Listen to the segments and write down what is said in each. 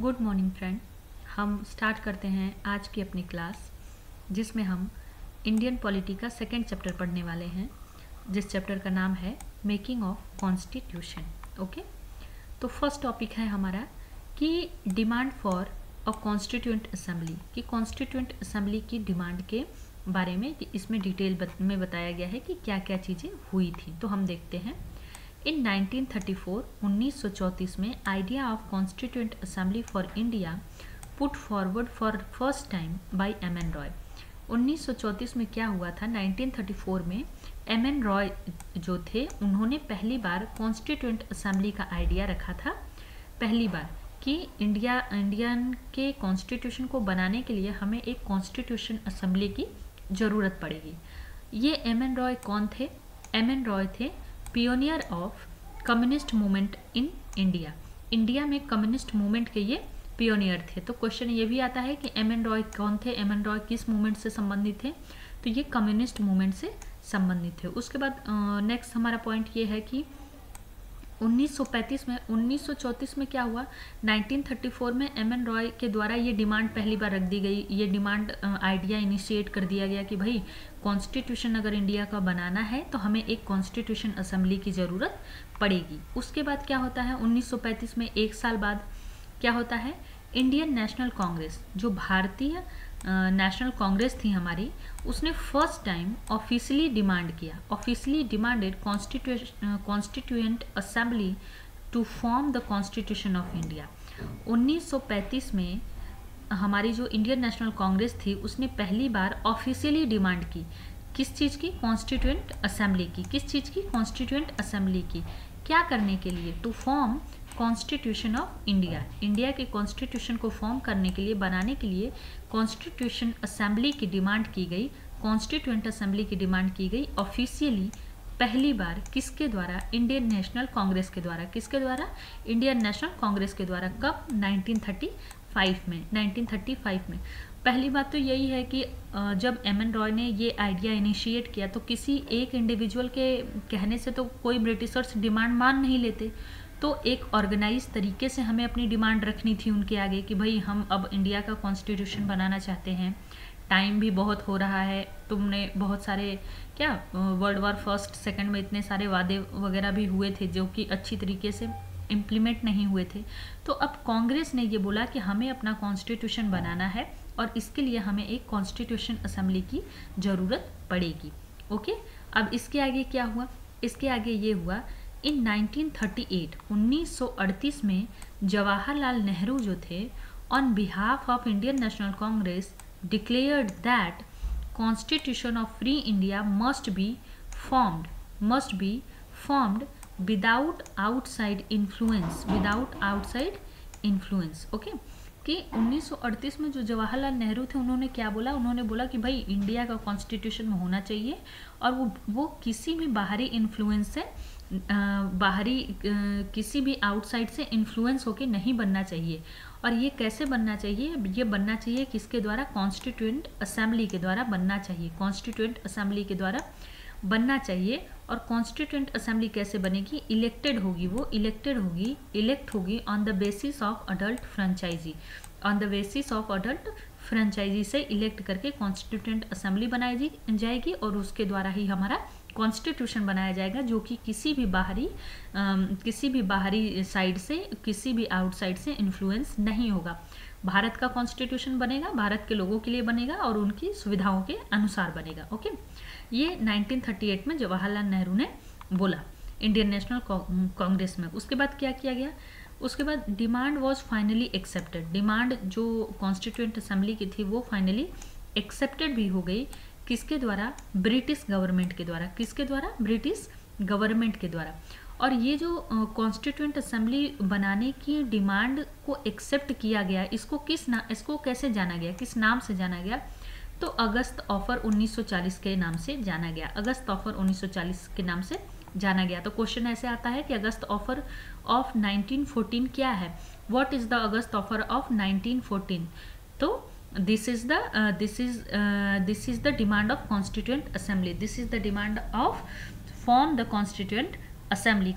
Good morning friend. हम start करते हैं आज की अपनी क्लास, जिसमें हम इंडियन पॉलिटी का सेकेंड चैप्टर पढ़ने वाले हैं, जिस चैप्टर का नाम है मेकिंग ऑफ कॉन्स्टिट्यूशन। ओके, तो फर्स्ट टॉपिक है हमारा कि demand for a constituent assembly, कि कॉन्स्टिट्यूएंट असेंबली की डिमांड के बारे में इसमें डिटेल में बताया गया है कि क्या क्या चीज़ें हुई थी। तो हम देखते हैं। इन 1934 1934 में idea of constituent assembly for India put forward for first time by M N Roy. 1934 में क्या हुआ था, 1934 में एम एन रॉय जो थे, उन्होंने पहली बार कॉन्स्टिट्यूएंट असेंबली का आइडिया रखा था। पहली बार कि इंडियन के कॉन्स्टिट्यूशन को बनाने के लिए हमें एक कॉन्स्टिट्यूशन असेंबली की ज़रूरत पड़ेगी। ये एम एन रॉय कौन थे? एम एन रॉय थे pioneer of communist movement in India. India में कम्युनिस्ट मूवमेंट के ये पियोनियर थे। तो क्वेश्चन ये भी आता है कि एम एन रॉय कौन थे, एम एन रॉय किस मूवमेंट से संबंधित थे? तो ये कम्युनिस्ट मूवमेंट से संबंधित थे। उसके बाद नेक्स्ट हमारा पॉइंट ये है कि 1935 में 1934 में क्या हुआ, 1934 में एम एन रॉय के द्वारा ये डिमांड पहली बार रख दी गई। ये डिमांड आइडिया इनिशिएट कर दिया गया कि भाई कॉन्स्टिट्यूशन अगर इंडिया का बनाना है तो हमें एक कॉन्स्टिट्यूशन असेंबली की ज़रूरत पड़ेगी। उसके बाद क्या होता है, 1935 में एक साल बाद क्या होता है, इंडियन नेशनल कांग्रेस, जो भारतीय नेशनल कांग्रेस थी हमारी, उसने फर्स्ट टाइम ऑफिशियली डिमांड किया, officially demanded constituent assembly to form the constitution of India. 1935 में हमारी जो इंडियन नेशनल कांग्रेस थी, उसने पहली बार ऑफिशियली डिमांड की, किस चीज़ की? कॉन्स्टिट्यूएंट असेंबली की। किस चीज़ की? कॉन्स्टिट्यूएंट असेंबली की। क्या करने के लिए? To form constitution of India. India के कॉन्स्टिट्यूशन को फॉर्म करने के लिए, बनाने के लिए कॉन्स्टिट्यूशन असेंबली की डिमांड की गई, कॉन्स्टिट्यूएंट असेंबली की डिमांड की गई ऑफिशियली पहली बार। किसके द्वारा? इंडियन नेशनल कांग्रेस के द्वारा। किसके द्वारा? इंडियन नेशनल कांग्रेस के द्वारा। कब? 1935 में। 1935 में पहली बात तो यही है कि जब एम एन रॉय ने ये आइडिया इनिशिएट किया तो किसी एक इंडिविजुअल के कहने से तो कोई ब्रिटिशर्स डिमांड मान नहीं लेते। तो एक ऑर्गेनाइज तरीके से हमें अपनी डिमांड रखनी थी उनके आगे कि भाई हम अब इंडिया का कॉन्स्टिट्यूशन बनाना चाहते हैं, टाइम भी बहुत हो रहा है, तुमने बहुत सारे क्या वर्ल्ड वॉर फर्स्ट सेकंड में इतने सारे वादे वगैरह भी हुए थे जो कि अच्छी तरीके से इम्प्लीमेंट नहीं हुए थे। तो अब कांग्रेस ने ये बोला कि हमें अपना कॉन्स्टिट्यूशन बनाना है और इसके लिए हमें एक कॉन्स्टिट्यूशन असेंबली की ज़रूरत पड़ेगी। ओके, अब इसके आगे क्या हुआ? इसके आगे ये हुआ, इन 1938 में जवाहरलाल नेहरू जो थे, on behalf of Indian National Congress declared that constitution of free India must be formed without outside influence. Okay, कि 1938 में जो जवाहरलाल नेहरू थे, उन्होंने क्या बोला? उन्होंने बोला कि भाई इंडिया का कॉन्स्टिट्यूशन में होना चाहिए और वो किसी भी बाहरी इन्फ्लुएंस से किसी भी आउटसाइड से इन्फ्लुएंस होके नहीं बनना चाहिए। और ये कैसे बनना चाहिए? ये बनना चाहिए किसके द्वारा? कॉन्स्टिट्यूएंट असेंबली के द्वारा बनना चाहिए। कॉन्स्टिट्यूएंट असेंबली के द्वारा बनना चाहिए। और कॉन्स्टिट्यूएंट असेंबली कैसे बनेगी? इलेक्टेड होगी, वो इलेक्ट होगी on the basis of adult franchise. On the basis of adult franchise से इलेक्ट करके कॉन्स्टिट्यूएंट असेंबली बनाई जाएगी और उसके द्वारा ही हमारा कॉन्स्टिट्यूशन बनाया जाएगा, जो कि किसी भी बाहरी साइड से, किसी भी आउटसाइड से इन्फ्लुएंस नहीं होगा। भारत का कॉन्स्टिट्यूशन बनेगा, भारत के लोगों के लिए बनेगा और उनकी सुविधाओं के अनुसार बनेगा। ओके, ये 1938 में जवाहरलाल नेहरू ने बोला इंडियन नेशनल कांग्रेस में। उसके बाद क्या किया गया? उसके बाद demand was finally accepted. Demand जो कॉन्स्टिट्यूएंट असेंबली की थी वो फाइनली एक्सेप्टेड भी हो गई। किसके द्वारा? ब्रिटिश गवर्नमेंट के द्वारा। किसके द्वारा? ब्रिटिश गवर्नमेंट के द्वारा। और ये जो कॉन्स्टिट्यूएंट असेंबली बनाने की डिमांड को एक्सेप्ट किया गया, इसको कैसे जाना गया? किस नाम से जाना गया? तो अगस्त ऑफर 1940 के नाम से जाना गया। अगस्त ऑफर 1940 के नाम से जाना गया। तो क्वेश्चन ऐसे आता है कि अगस्त ऑफर ऑफ 1914 क्या है? What is the August offer of 1914? तो this is the demand of constituent assembly. This is the demand of form the constituent assembly.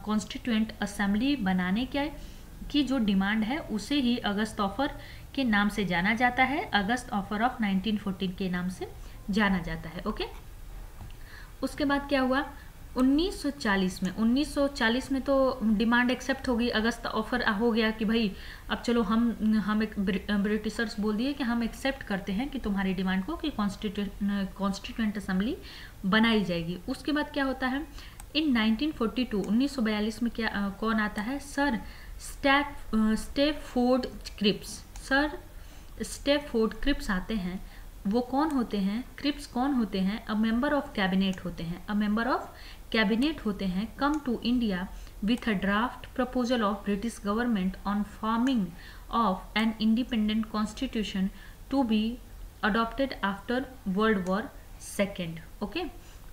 constituent assembly बनाने की जो डिमांड है उसे ही अगस्त ऑफर के नाम से जाना जाता है, अगस्त ऑफर ऑफ 1914 के नाम से जाना जाता है। ओके, उसके बाद क्या हुआ 1940 में तो डिमांड एक्सेप्ट होगी, अगस्त ऑफर हो गया कि भाई अब चलो हम एक ब्रिटिशर्स बोल दिए कि हम एक्सेप्ट करते हैं कि तुम्हारी डिमांड को कि कॉन्स्टिट्यूएंट असेंबली बनाई जाएगी। उसके बाद क्या होता है इन 1942 में क्या कौन आता है, sir Stafford Cripps. Sir Stafford Cripps आते हैं। वो कौन होते हैं, क्रिप्स कौन होते हैं, अ मेंबर ऑफ कैबिनेट होते हैं, अ मेंबर ऑफ कैबिनेट होते हैं, come to India with a draft proposal of British government on forming of an independent constitution to be adopted after world war second. Okay,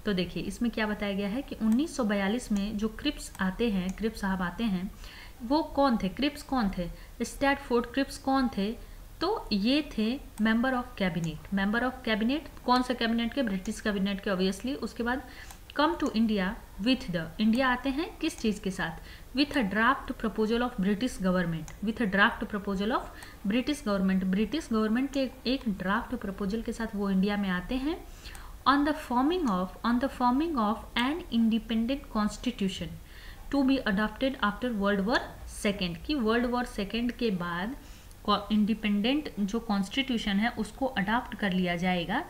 तो देखिए इसमें क्या बताया गया है कि 1942 में जो क्रिप्स आते हैं, क्रिप्स साहब आते हैं, वो कौन थे, क्रिप्स कौन थे, स्टैटफोर्ड क्रिप्स कौन थे, तो ये थे member of cabinet. Member of cabinet कौन सा कैबिनेट के, ब्रिटिश कैबिनेट के ऑब्वियसली। उसके बाद come to India with the, India आते हैं किस चीज़ के साथ, with a draft proposal of British government, with a draft proposal of British government, British government के एक ड्राफ्ट प्रपोजल के साथ वो इंडिया में आते हैं। on the forming of an independent constitution to be adopted after World War II, कि world war second के बाद इंडिपेंडेंट जो कॉन्स्टिट्यूशन है उसको अडॉप्ट कर लिया जाएगा,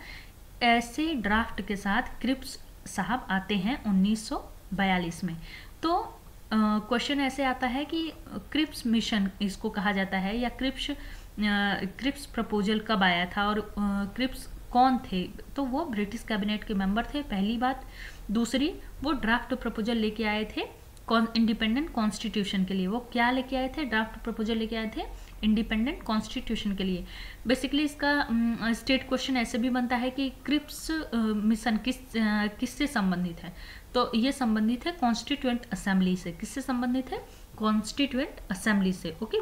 ऐसे ड्राफ्ट के साथ क्रिप्स साहब आते हैं 1942 में। तो क्वेश्चन ऐसे आता है कि क्रिप्स मिशन इसको कहा जाता है, या क्रिप्स प्रपोजल कब आया था और क्रिप्स कौन थे, तो वो ब्रिटिश कैबिनेट के मेंबर थे, पहली बात। दूसरी, वो ड्राफ्ट प्रपोजल लेके आए थे इंडिपेंडेंट कॉन्स्टिट्यूशन के लिए। वो क्या लेके आए थे, ड्राफ्ट प्रपोजल लेके आए थे इंडिपेंडेंट कॉन्स्टिट्यूशन के लिए। बेसिकली इसका स्टेट क्वेश्चन ऐसे भी बनता है कि क्रिप्स मिशन किससे संबंधित है, तो ये संबंधित है कॉन्स्टिट्यूएंट असेंबली से। किससे संबंधित है, कॉन्स्टिट्यूएंट असेंबली से। ओके,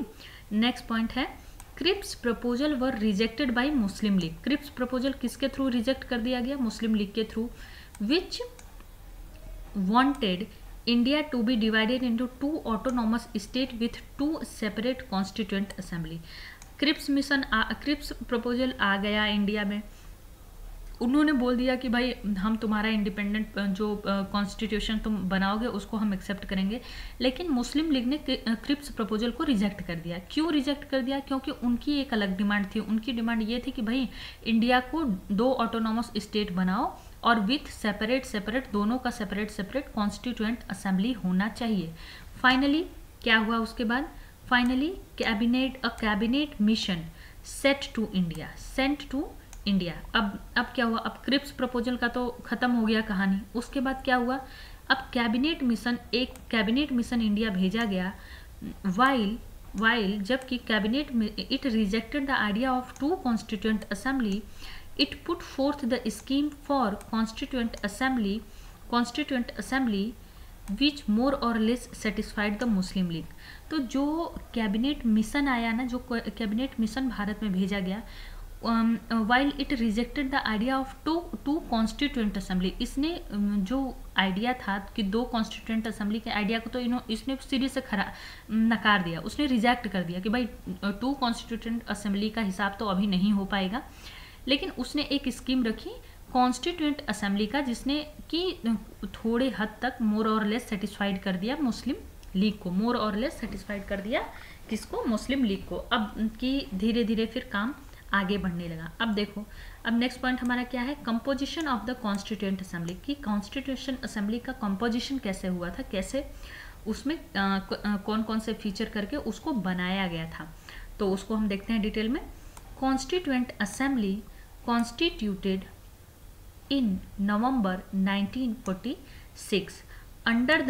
नेक्स्ट पॉइंट है Cripps proposal were rejected by Muslim League. Cripps proposal किसके थ्रू रिजेक्ट कर दिया गया, मुस्लिम लीग के through, which wanted India to be divided into 2 autonomous state with 2 separate constituent assembly. Cripps proposal आ गया India में, उन्होंने बोल दिया कि भाई हम तुम्हारा इंडिपेंडेंट जो कॉन्स्टिट्यूशन तुम बनाओगे उसको हम एक्सेप्ट करेंगे, लेकिन मुस्लिम लीग ने क्रिप्स प्रपोजल को रिजेक्ट कर दिया। क्यों रिजेक्ट कर दिया, क्योंकि उनकी एक अलग डिमांड थी। उनकी डिमांड ये थी कि भाई इंडिया को 2 ऑटोनॉमस स्टेट बनाओ और विथ सेपरेट दोनों का सेपरेट कॉन्स्टिट्यूएंट असेंबली होना चाहिए। फाइनली क्या हुआ उसके बाद, finally cabinet mission sent to India. अब क्या हुआ, अब क्रिप्स प्रपोजल का तो खत्म हो गया कहानी। उसके बाद क्या हुआ, अब एक कैबिनेट मिशन इंडिया भेजा गया, वाइल जबकि cabinet it rejected the idea of 2 constituent assembly, it put forth the scheme for constituent assembly which more or less satisfied the Muslim League. तो जो कैबिनेट मिशन आया ना, जो कैबिनेट मिशन भारत में भेजा गया, while it rejected the idea of to constituent assembly, इसने जो आइडिया था कि 2 कॉन्स्टिट्यूएंट असेंबली के आइडिया को तो इसने सीधे से नकार दिया, उसने रिजेक्ट कर दिया कि भाई 2 कॉन्स्टिट्यूएंट असेंबली का हिसाब तो अभी नहीं हो पाएगा। लेकिन उसने एक स्कीम रखी कॉन्स्टिट्यूएंट असेंबली का, जिसने कि थोड़े हद तक मोर और लेस सेटिस्फाइड कर दिया मुस्लिम लीग को, मोर और लेस सेटिस्फाइड कर दिया किसको, मुस्लिम लीग को। अब की धीरे धीरे फिर काम आगे बढ़ने लगा। अब देखो, अब नेक्स्ट पॉइंट हमारा क्या है, composition of the constituent assembly. की कॉन्स्टिट्यूशन असेंबली का कंपोजिशन कैसे हुआ था, कैसे उसमें कौन कौन से फीचर करके उसको बनाया गया था, तो उसको हम देखते हैं डिटेल में। Constituent assembly constituted in November 1946 under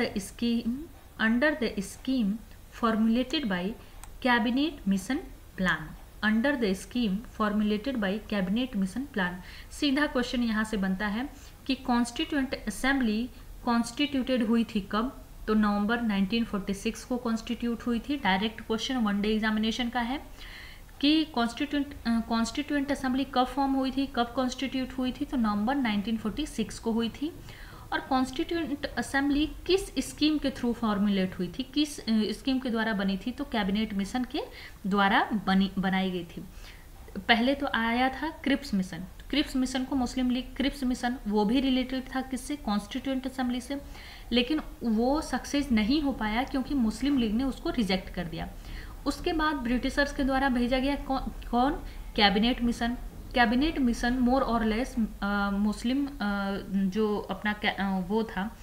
the scheme formulated bye cabinet mission plan. Under the scheme formulated bye cabinet mission plan. सीधा क्वेश्चन यहाँ से बनता है कि कॉन्स्टिट्यूएंट असेंबली कॉन्स्टिट्यूटेड हुई थी कब, तो नवंबर 1946 को कॉन्स्टिट्यूट हुई थी। डायरेक्ट क्वेश्चन 1 डे एग्जामिनेशन का है कि कॉन्स्टिट्यूएंट असेंबली कब फॉर्म हुई थी, कब कॉन्स्टिट्यूट हुई थी, तो नवंबर 1946 को हुई थी। और कॉन्स्टिट्यूएंट असेंबली किस स्कीम के थ्रू फॉर्मुलेट हुई थी, किस स्कीम के द्वारा बनी थी, तो कैबिनेट मिशन के द्वारा बनाई गई थी। पहले तो आया था क्रिप्स मिशन। क्रिप्स मिशन को मुस्लिम लीग, क्रिप्स मिशन वो भी रिलेटेड था किससे, कॉन्स्टिट्यूएंट असेंबली से, लेकिन वो सक्सेस नहीं हो पाया क्योंकि मुस्लिम लीग ने उसको रिजेक्ट कर दिया। उसके बाद ब्रिटिशर्स के द्वारा भेजा गया कौन, cabinet mission. Cabinet mission more or less मुस्लिम जो अपना वो था,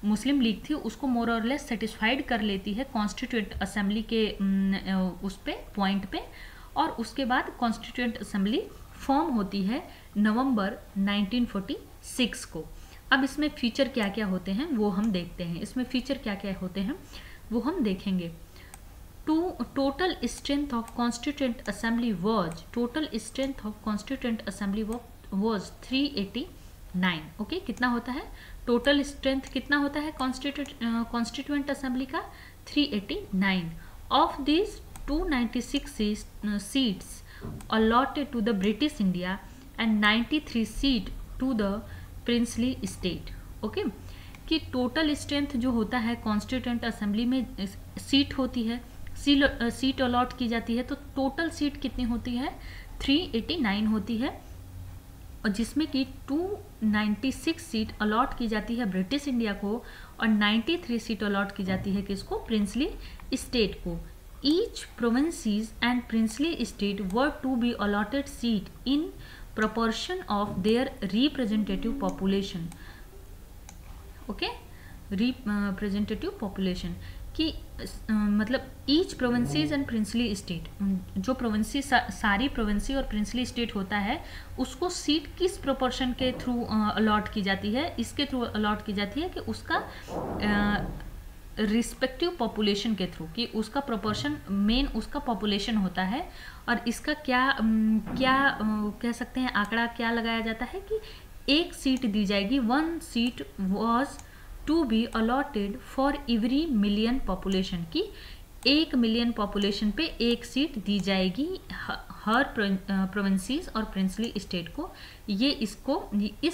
मुस्लिम लीग थी, उसको मोर और लेस सेटिस्फाइड कर लेती है कॉन्स्टिट्यूएंट असेंबली के उस पे पॉइंट पे, और उसके बाद कॉन्स्टिट्यूएंट असेंबली फॉर्म होती है नवंबर 1946 को। अब इसमें फीचर क्या क्या होते हैं वो हम देखते हैं। इसमें फीचर क्या क्या होते हैं वो हम देखेंगे। Total strength of constituent assembly was 389। Okay, कितना होता है टोटल स्ट्रेंथ, कितना होता है कॉन्स्टिट्यूएंट असेंबली का, 389। Of this 296 seats allotted to the British India and 93 seat to the princely state। Okay, कि टोटल स्ट्रेंथ जो होता है कॉन्स्टिट्यूएंट असेंबली में सीट होती है, सीट अलॉट की जाती है, तो टोटल सीट कितनी होती है, 389 होती है, और जिसमें कि 296 सीट अलॉट की जाती है ब्रिटिश इंडिया को और 93 सीट अलॉट की जाती है किसको, प्रिंसली स्टेट को। Each provinces and princely state were to be allotted seat in proportion of their representative population। Okay, representative population कि मतलब each provinces and princely state, जो प्रोविंसी सारी प्रोविंसी और प्रिंसली स्टेट होता है उसको सीट किस प्रोपोर्शन के थ्रू अलॉट की जाती है, इसके थ्रू अलॉट की जाती है कि उसका रिस्पेक्टिव पॉपुलेशन के थ्रू, कि उसका प्रोपोर्शन मेन उसका पॉपुलेशन होता है। और इसका क्या कह सकते हैं, आंकड़ा क्या लगाया जाता है कि एक सीट दी जाएगी, 1 seat was to be allotted for every million population, की 1 मिलियन पॉपुलेशन पे एक सीट दी जाएगी हर प्रोविंसीज और प्रिंसली स्टेट को। ये इस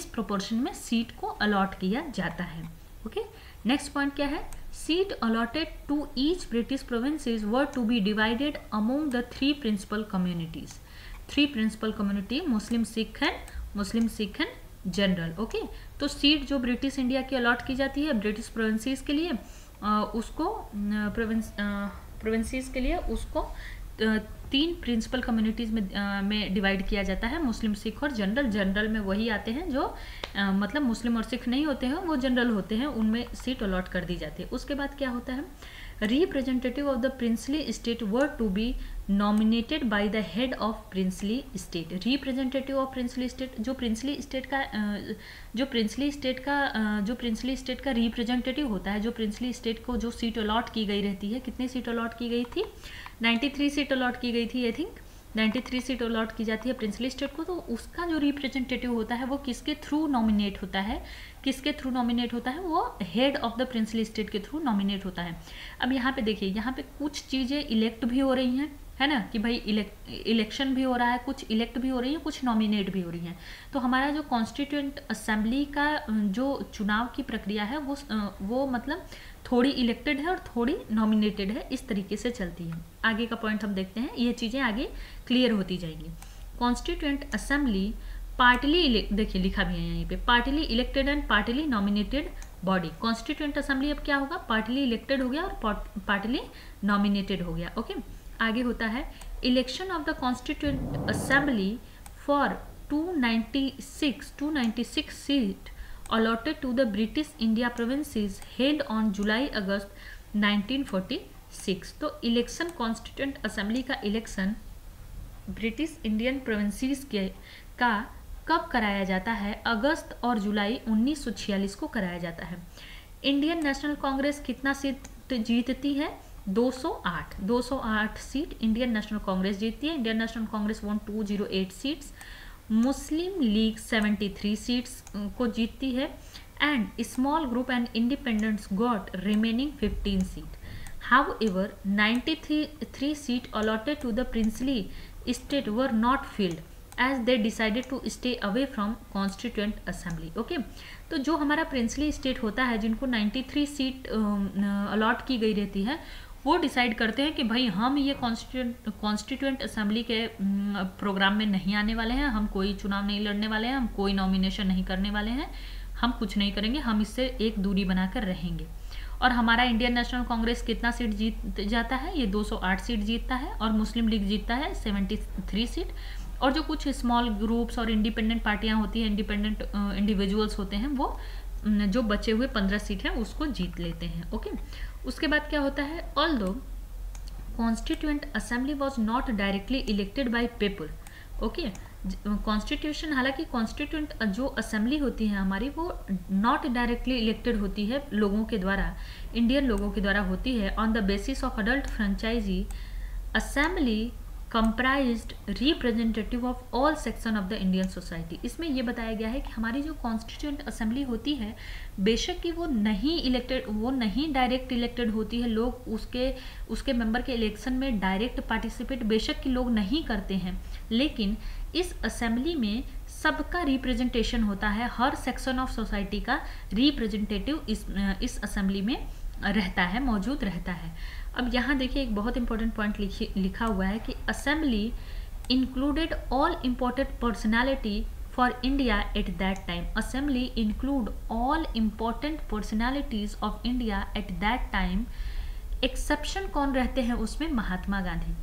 प्रोपोर्शन में सीट को अलॉट किया जाता है। ओके, नेक्स्ट पॉइंट क्या है, seat allotted to each British provinces were to be divided among the 3 principal communities। 3 principal community, Muslim Sikh and general. Okay, तो सीट जो ब्रिटिश इंडिया की अलॉट की जाती है ब्रिटिश प्रोविंसीज के लिए, उसको प्रोविंसीज के लिए उसको 3 प्रिंसिपल कम्युनिटीज में डिवाइड किया जाता है, मुस्लिम, सिख और जनरल। जनरल में वही आते हैं जो मतलब मुस्लिम और सिख नहीं होते हैं, वो जनरल होते हैं, उनमें सीट अलॉट कर दी जाती है। उसके बाद क्या होता है, representative of the princely state were to be nominated by the head of princely state. Representative of princely state, जो प्रिंसली स्टेट का रिप्रेजेंटेटिव होता है, जो प्रिंसली स्टेट को जो सीट अलॉट की गई रहती है, कितनी सीट अलॉट की गई थी, 93 सीट अलॉट की गई थी, आई थिंक 93 सीट अलॉट की जाती है प्रिंसली स्टेट को। तो उसका जो रिप्रेजेंटेटिव होता है वो किसके थ्रू नॉमिनेट होता है, वो head of the princely state के थ्रू नॉमिनेट होता है। अब यहाँ पे देखिए, यहाँ पे कुछ चीज़ें इलेक्ट भी हो रही हैं, है ना, कि भाई इलेक्शन भी हो रहा है, कुछ इलेक्ट भी हो रही है, कुछ नॉमिनेट भी हो रही हैं। तो हमारा जो कॉन्स्टिट्यूएंट असेंबली का जो चुनाव की प्रक्रिया है वो मतलब थोड़ी इलेक्टेड है और थोड़ी नॉमिनेटेड है, इस तरीके से चलती है। आगे का पॉइंट हम देखते हैं, ये चीज़ें आगे क्लियर होती जाएंगी। कॉन्स्टिट्यूएंट असेंबली पार्टली, देखिए लिखा भी है यहीं पे, partly elected and partly nominated body. Constituent assembly अब क्या होगा, पार्टली इलेक्टेड हो गया और पार्टली नॉमिनेटेड हो गया। ओके, आगे होता है election of the constituent assembly for 296 seat allotted to the British India provinces held on July-August 1946। तो इलेक्शन कॉन्स्टिट्यूएंट असेंबली का इलेक्शन ब्रिटिश इंडियन प्रोविंसेस का कब कराया जाता है, अगस्त और जुलाई 1946 को कराया जाता है। इंडियन नेशनल कांग्रेस कितना सीट जीतती है, 208 सीट इंडियन नेशनल कांग्रेस जीतती है। Indian National Congress won 208 seats. Muslim League 73 seats को जीतती है and small group and independents got remaining 15 seat. However, 93 seat allotted to the princely state were not filled as they decided to stay away from constituent assembly. Okay, तो जो हमारा princely state होता है जिनको 93 seat allot की गई रहती है, वो डिसाइड करते हैं कि भाई हम ये कॉन्स्टिट्यूएंट असेंबली के प्रोग्राम में नहीं आने वाले हैं, हम कोई चुनाव नहीं लड़ने वाले हैं, हम कोई नॉमिनेशन नहीं करने वाले हैं, हम कुछ नहीं करेंगे, हम इससे एक दूरी बनाकर रहेंगे। और हमारा इंडियन नेशनल कांग्रेस कितना सीट जीत जाता है, ये 208 सीट जीतता है, और मुस्लिम लीग जीतता है 73 सीट। और जो कुछ स्मॉल ग्रुप्स और इंडिपेंडेंट पार्टियां होती हैं, इंडिपेंडेंट इंडिविजुअल्स होते हैं, वो जो बचे हुए 15 सीट हैं उसको जीत लेते हैं। ओके, उसके बाद क्या होता है, although constituent assembly was not directly elected by people. Okay, constitution, हालांकि कॉन्स्टिट्यूएंट जो असेंबली होती है हमारी, वो नॉट डायरेक्टली इलेक्टेड होती है लोगों के द्वारा, इंडियन लोगों के द्वारा होती है। On the basis of adult franchise assembly comprised representative of all section of the Indian society. इसमें यह बताया गया है कि हमारी जो कॉन्स्टिट्यूएंट असेंबली होती है, बेशक कि वो नहीं डायरेक्ट इलेक्टेड होती है, लोग उसके मेंबर के इलेक्शन में डायरेक्ट पार्टिसिपेट बेशक कि लोग नहीं करते हैं, लेकिन इस असेंबली में सबका रिप्रेजेंटेशन होता है, हर सेक्शन ऑफ सोसाइटी का रिप्रेजेंटेटिव इस असेंबली में रहता है, मौजूद रहता है। अब यहाँ देखिए एक बहुत इंपॉर्टेंट पॉइंट लिखा हुआ है कि assembly included all important personality for India at that time. Assembly include all important personalities of India at that time. Exception कौन रहते हैं उसमें, महात्मा गांधी।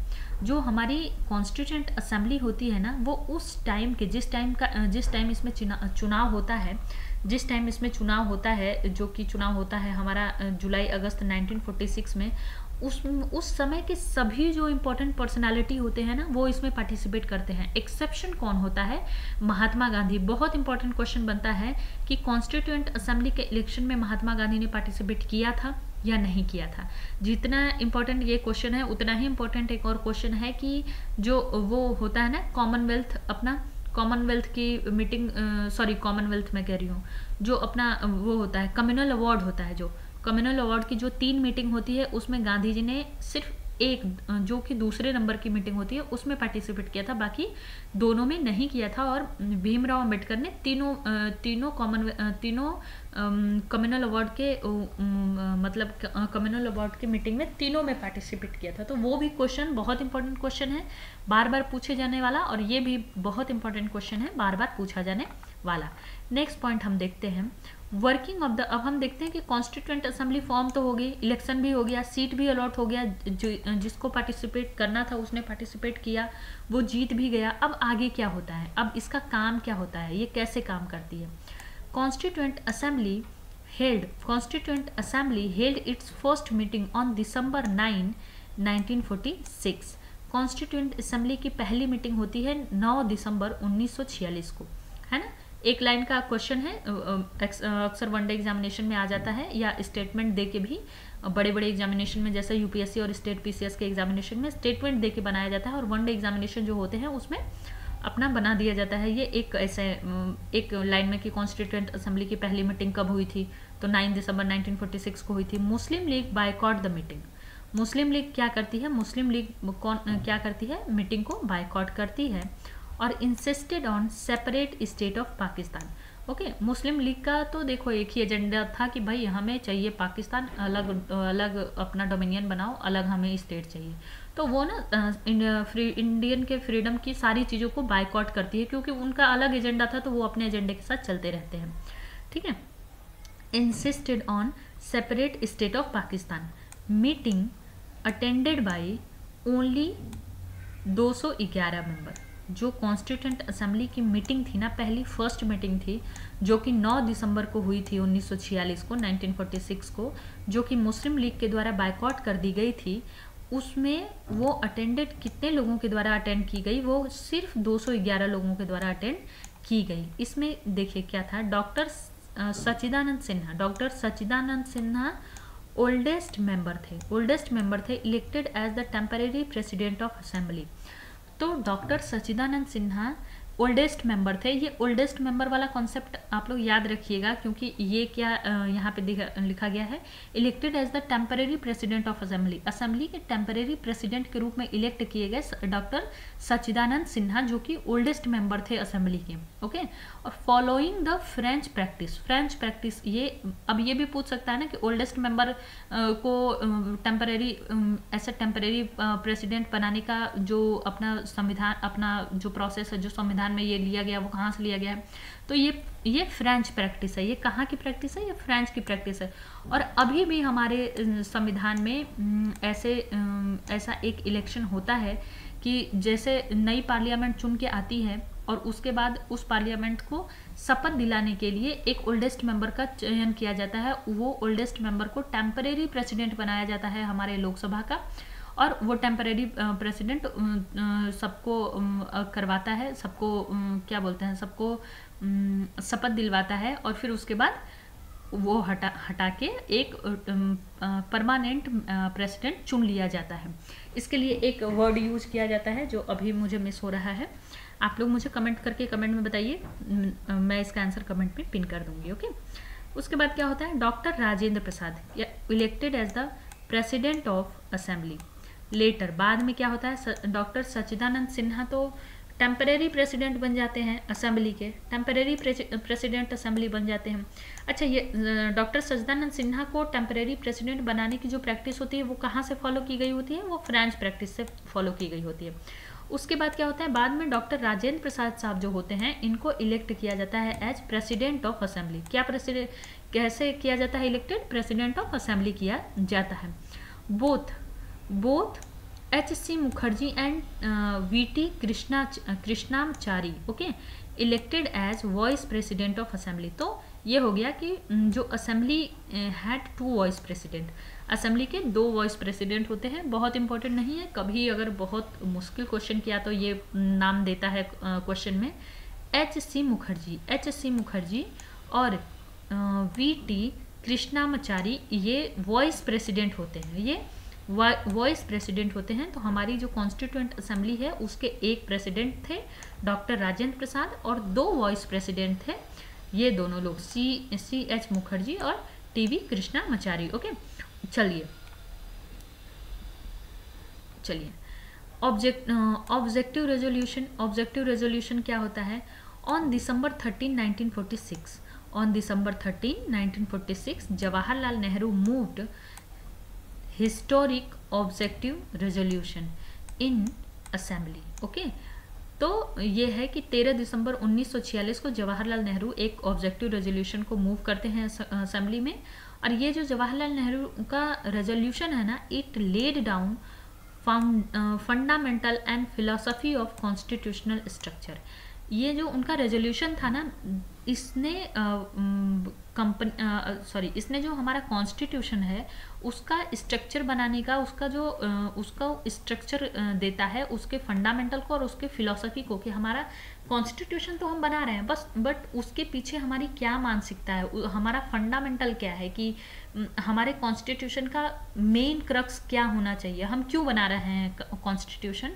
जो हमारी कॉन्स्टिट्यूएंट असेंबली होती है ना, वो उस टाइम के जिस टाइम इसमें चुनाव होता है, जिस टाइम इसमें चुनाव होता है, जो कि चुनाव होता है हमारा जुलाई अगस्त 1946 में, उस समय के सभी जो इम्पोर्टेंट पर्सनालिटी होते हैं ना, वो इसमें पार्टिसिपेट करते हैं। एक्सेप्शन कौन होता है, महात्मा गांधी। बहुत इंपॉर्टेंट क्वेश्चन बनता है कि कॉन्स्टिट्यूएंट असेंबली के इलेक्शन में महात्मा गांधी ने पार्टिसिपेट किया था या नहीं किया था। जितना इम्पोर्टेंट ये क्वेश्चन है, उतना ही इम्पोर्टेंट एक और क्वेश्चन है कि जो वो होता है ना कॉमनवेल्थ की मीटिंग, कॉमनवेल्थ मैं कह रही हूँ, जो अपना वो होता है कम्युनल अवार्ड होता है, जो कम्युनल अवार्ड की जो 3 मीटिंग होती है, उसमें गांधी जी ने सिर्फ एक, जो कि दूसरे नंबर की मीटिंग होती है, उसमें पार्टिसिपेट किया था, बाकी दोनों में नहीं किया था। और भीमराव अंबेडकर ने तीनों कम्युनल अवार्ड के मतलब कम्युनल अवार्ड की मीटिंग में तीनों में पार्टिसिपेट किया था। तो वो भी क्वेश्चन बहुत इंपॉर्टेंट क्वेश्चन है, बार बार पूछे जाने वाला, और ये भी बहुत इंपॉर्टेंट क्वेश्चन है, बार बार पूछा जाने वाला। नेक्स्ट पॉइंट हम देखते हैं, वर्किंग ऑफ द। अब हम देखते हैं कि कॉन्स्टिट्यूएंट असेंबली फॉर्म तो हो गई, इलेक्शन भी हो गया, सीट भी अलॉट हो गया, जिसको पार्टिसिपेट करना था उसने पार्टिसिपेट किया, वो जीत भी गया। अब आगे क्या होता है, अब इसका काम क्या होता है, ये कैसे काम करती है। Constituent assembly held it's first meeting on December 9, 1946। Constituent assembly की पहली मीटिंग होती है 9 दिसंबर 1946 को, है ना। एक लाइन का क्वेश्चन है, अक्सर वनडे एग्जामिनेशन में आ जाता है, या स्टेटमेंट दे के भी बड़े बड़े एग्जामिनेशन में, जैसे यूपीएससी और स्टेट पीसीएस के एग्जामिनेशन में स्टेटमेंट दे के बनाया जाता है, और वनडे एग्जामिनेशन जो होते हैं उसमें अपना बना दिया जाता है। ये एक ऐसे एक लाइन में कि कॉन्स्टिट्यूएंट असेंबली की पहली मीटिंग कब हुई थी, तो 9 दिसंबर 1946 को हुई थी। Muslim League boycott the meeting. Muslim League क्या करती है, मुस्लिम लीग क्या करती है, मीटिंग को बायकॉट करती है, और insisted on separate state of Pakistan. Okay, Muslim league का तो देखो एक ही एजेंडा था कि भाई हमें चाहिए पाकिस्तान, अलग अपना डोमिनियन बनाओ, अलग हमें स्टेट चाहिए। तो वो ना इंडियन के फ्रीडम की सारी चीज़ों को बायकॉट करती है, क्योंकि उनका अलग एजेंडा था, तो वो अपने एजेंडे के साथ चलते रहते हैं। ठीक है, insisted on separate state of Pakistan. Meeting attended by only 211 member. जो कॉन्स्टिट्यूएंट असेंबली की मीटिंग थी ना, पहली फर्स्ट मीटिंग थी, जो कि 9 दिसंबर को हुई थी 1946 को, जो कि मुस्लिम लीग के द्वारा बायकॉट कर दी गई थी, उसमें वो अटेंडेड कितने लोगों के द्वारा अटेंड की गई, वो सिर्फ 211 लोगों के द्वारा अटेंड की गई। इसमें देखिए क्या था, doctor Sachchidanand Sinha oldest member थे elected as the temporary president of assembly. तो doctor Sachchidanand Sinha oldest member थे। ये ओल्डेस्ट मेंबर वाला कॉन्सेप्ट आप लोग याद रखिएगा, क्योंकि ये क्या यहाँ पे लिखा गया है, elected as the temporary president of assembly. Assembly के टेम्परेरी प्रेसिडेंट के रूप में इलेक्ट किए गए डॉक्टर सच्चिदानंद सिन्हा, जो कि ओल्डेस्ट मेंबर थे असेंबली के। ओके, और फॉलोइंग द फ्रेंच प्रैक्टिस, ये अब ये भी पूछ सकता है ना कि ओल्डेस्ट मेंबर को टेम्परेरी ऐसा टेम्परेरी प्रेसिडेंट बनाने का जो अपना संविधान, अपना जो प्रोसेस है, जो संविधान में ये लिया गया, वो कहाँ से लिया गया है, तो ये फ्रेंच प्रैक्टिस है। ये कहाँ की प्रैक्टिस है? ये फ्रेंच की प्रैक्टिस है। और अभी भी हमारे संविधान में ऐसा एक इलेक्शन होता है कि जैसे नई पार्लियामेंट चुन के आती है और उसके बाद उस पार्लियामेंट को शपथ दिलाने के लिए एक ओल्डेस्ट मेंबर का चयन किया जाता है। वो ओल्डेस्ट मेंबर को टेम्परेरी प्रेसिडेंट बनाया जाता है हमारे लोकसभा का, और वो टेम्परेरी प्रेसिडेंट सबको करवाता है, सबको क्या बोलते हैं, सबको शपथ दिलवाता है, और फिर उसके बाद वो हटा के एक परमानेंट प्रेसिडेंट चुन लिया जाता है। इसके लिए एक वर्ड यूज किया जाता है जो अभी मुझे मिस हो रहा है। आप लोग मुझे कमेंट करके कमेंट में बताइए, मैं इसका आंसर कमेंट में पिन कर दूंगी। ओके, उसके बाद क्या होता है, doctor Rajendra Prasad elected as the president of assembly. Later बाद में क्या होता है, डॉक्टर सच्चिदानंद सिन्हा तो टेम्परेरी प्रेसिडेंट बन जाते हैं असेंबली के, टेम्परेरी प्रेसिडेंट असेंबली बन जाते हैं। अच्छा, ये डॉक्टर सच्चिदानंद सिन्हा को टेम्परेरी प्रेसिडेंट बनाने की जो प्रैक्टिस होती है वो कहाँ से फॉलो की गई होती है? वो फ्रेंच प्रैक्टिस से फॉलो की गई होती है। उसके बाद क्या होता है, बाद में डॉक्टर राजेंद्र प्रसाद साहब जो होते हैं, इनको इलेक्ट किया जाता है एज प्रेसिडेंट ऑफ असेंबली। क्या प्रेसिडेंट कैसे किया जाता है इलेक्टेड? प्रेसिडेंट ऑफ असेंबली किया जाता है। Both H.C. Mukherjee and V.T. Krishnachari okay elected as vice president of assembly. तो ये हो गया कि जो assembly had 2 vice president, assembly के 2 वाइस प्रेसिडेंट होते हैं। बहुत इंपॉर्टेंट नहीं है, कभी अगर बहुत मुश्किल क्वेश्चन किया तो ये नाम देता है क्वेश्चन में, H.C. मुखर्जी और V.T. कृष्णाचारी, ये वाइस प्रेसिडेंट होते हैं। ये वाइस प्रेसिडेंट होते हैं। तो हमारी जो कॉन्स्टिट्यूएंट असेंबली है उसके एक प्रेसिडेंट थे डॉक्टर राजेंद्र प्रसाद और 2 वाइस प्रेसिडेंट थे, ये दोनों लोग C.H. मुखर्जी और T.V. कृष्णाचारी। ओके, चलिए ऑब्जेक्टिव रेजोल्यूशन क्या होता है? On December 13, 1946 Jawaharlal Nehru moved historic objective resolution in assembly. Okay, तो ये है कि 13 दिसंबर 1946 को जवाहरलाल नेहरू एक ऑब्जेक्टिव रेजोल्यूशन को मूव करते हैं असेंबली में। और ये जो जवाहरलाल नेहरू का रेजोल्यूशन है ना, it laid down fundamental and philosophy of constitutional structure. ये जो उनका रेजोल्यूशन था ना, इसने इसने जो हमारा कॉन्स्टिट्यूशन है उसका स्ट्रक्चर बनाने का, उसका स्ट्रक्चर देता है, उसके फंडामेंटल को और उसके फिलॉसफी को, कि हमारा कॉन्स्टिट्यूशन तो हम बना रहे हैं बस, बट उसके पीछे हमारी क्या मानसिकता है, हमारा फंडामेंटल क्या है, कि हमारे कॉन्स्टिट्यूशन का मेन क्रक्स क्या होना चाहिए, हम क्यों बना रहे हैं कॉन्स्टिट्यूशन।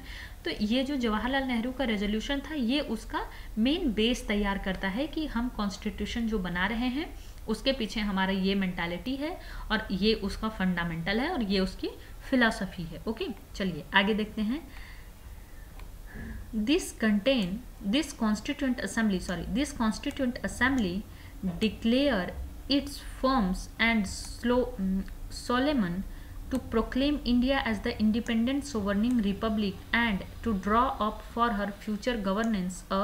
तो ये जो जवाहरलाल नेहरू का रेजोल्यूशन था, ये उसका मेन बेस तैयार करता है कि हम कॉन्स्टिट्यूशन जो बना रहे हैं उसके पीछे हमारा ये मेंटालिटी है और ये उसका फंडामेंटल है और ये उसकी फिलॉसफी है। ओके, चलिए आगे देखते हैं। This constituent assembly declare its forms and solemn to proclaim India as the independent sovereign republic and to draw up for her future governance a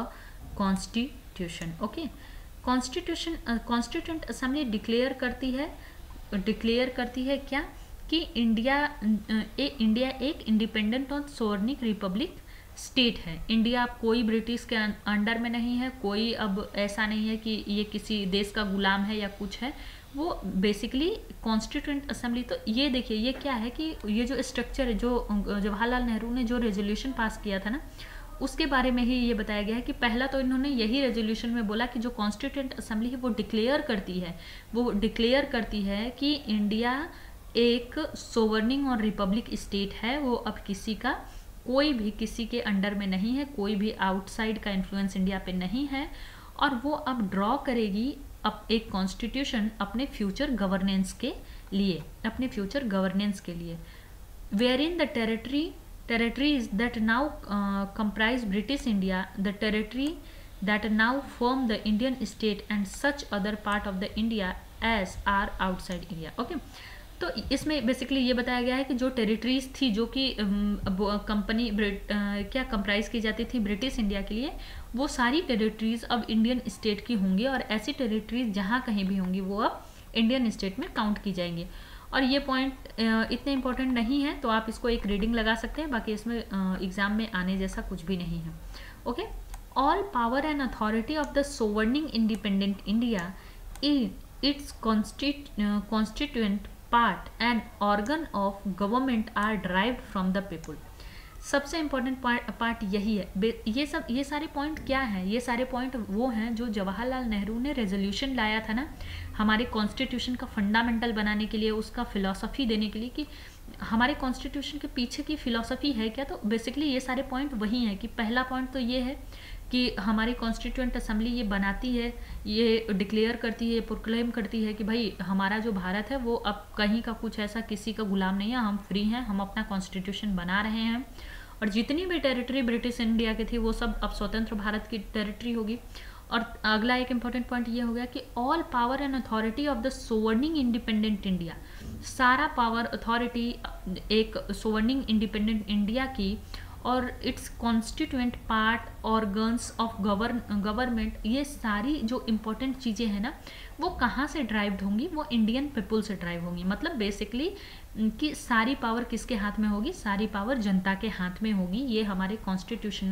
constitution. Okay, constituent assembly declare करती है क्या, कि India एक independent और सोवरनिक Republic state है। India कोई British के under में नहीं है, कोई अब ऐसा नहीं है कि ये किसी देश का गुलाम है या कुछ है, वो बेसिकली कॉन्स्टिट्यूएंट असेंबली। तो ये देखिए, ये क्या है कि ये जो स्ट्रक्चर है, जो जवाहरलाल नेहरू ने जो रेजोल्यूशन पास किया था ना, उसके बारे में ही ये बताया गया है कि पहला तो इन्होंने यही रेजोल्यूशन में बोला कि जो कॉन्स्टिट्यूएंट असेंबली है वो डिक्लेयर करती है कि इंडिया एक सोवरनिंग और रिपब्लिक स्टेट है, वो अब किसी का कोई भी किसी के अंडर में नहीं है, कोई भी आउटसाइड का इन्फ्लुएंस इंडिया पे नहीं है, और वो अब ड्रॉ करेगी अब एक कॉन्स्टिट्यूशन अपने फ्यूचर गवर्नेंस के लिए, अपने फ्यूचर गवर्नेंस के लिए, wherein the territories that now comprise British India, the territory that now form the Indian state and such other part of the India as are outside India. Okay, तो इसमें basically ये बताया गया है कि जो टेरिटरीज थी जो कि कंपनी क्या कंप्राइज की जाती थी ब्रिटिश इंडिया के लिए, वो सारी टेरिटरीज अब इंडियन स्टेट की होंगी, और ऐसी टेरिटरीज जहाँ कहीं भी होंगी वो अब इंडियन स्टेट में काउंट की जाएंगी। और ये पॉइंट इतने इंपॉर्टेंट नहीं है, तो आप इसको एक रीडिंग लगा सकते हैं, बाकी इसमें एग्जाम में आने जैसा कुछ भी नहीं है। Okay, all power and authority of the sovereign independent India its constituent part and organ of government are derived from the people. सबसे इम्पोर्टेंट पार्ट यही है। ये सारे पॉइंट क्या हैं? ये सारे पॉइंट वो हैं जो जवाहरलाल नेहरू ने रेजोल्यूशन लाया था ना हमारे कॉन्स्टिट्यूशन का फंडामेंटल बनाने के लिए, उसका फिलॉसफी देने के लिए कि हमारे कॉन्स्टिट्यूशन के पीछे की फिलॉसफी है क्या। तो बेसिकली ये सारे पॉइंट वही हैं कि पहला पॉइंट तो ये है कि हमारी कॉन्स्टिट्यूएंट असेंबली ये बनाती है, ये डिक्लेयर करती है, प्रोक्लेम करती है कि भाई हमारा जो भारत है वो अब कहीं का कुछ ऐसा किसी का गुलाम नहीं है, हम फ्री हैं, हम अपना कॉन्स्टिट्यूशन बना रहे हैं, और जितनी भी टेरिटरी ब्रिटिश इंडिया की थी वो सब अब स्वतंत्र भारत की टेरिटरी होगी। और अगला एक इम्पॉर्टेंट पॉइंट ये हो गया कि all power and authority of the sovereign independent India, सारा पावर अथॉरिटी एक सोवर्निंग इंडिपेंडेंट इंडिया की और its constituent part organs of government, ये सारी जो इम्पोर्टेंट चीज़ें हैं ना वो कहाँ से ड्राइव्ड होंगी, वो इंडियन पीपल से ड्राइव होंगी। मतलब बेसिकली कि सारी पावर किसके हाथ में होगी? सारी पावर जनता के हाथ में होगी। ये हमारे कॉन्स्टिट्यूशन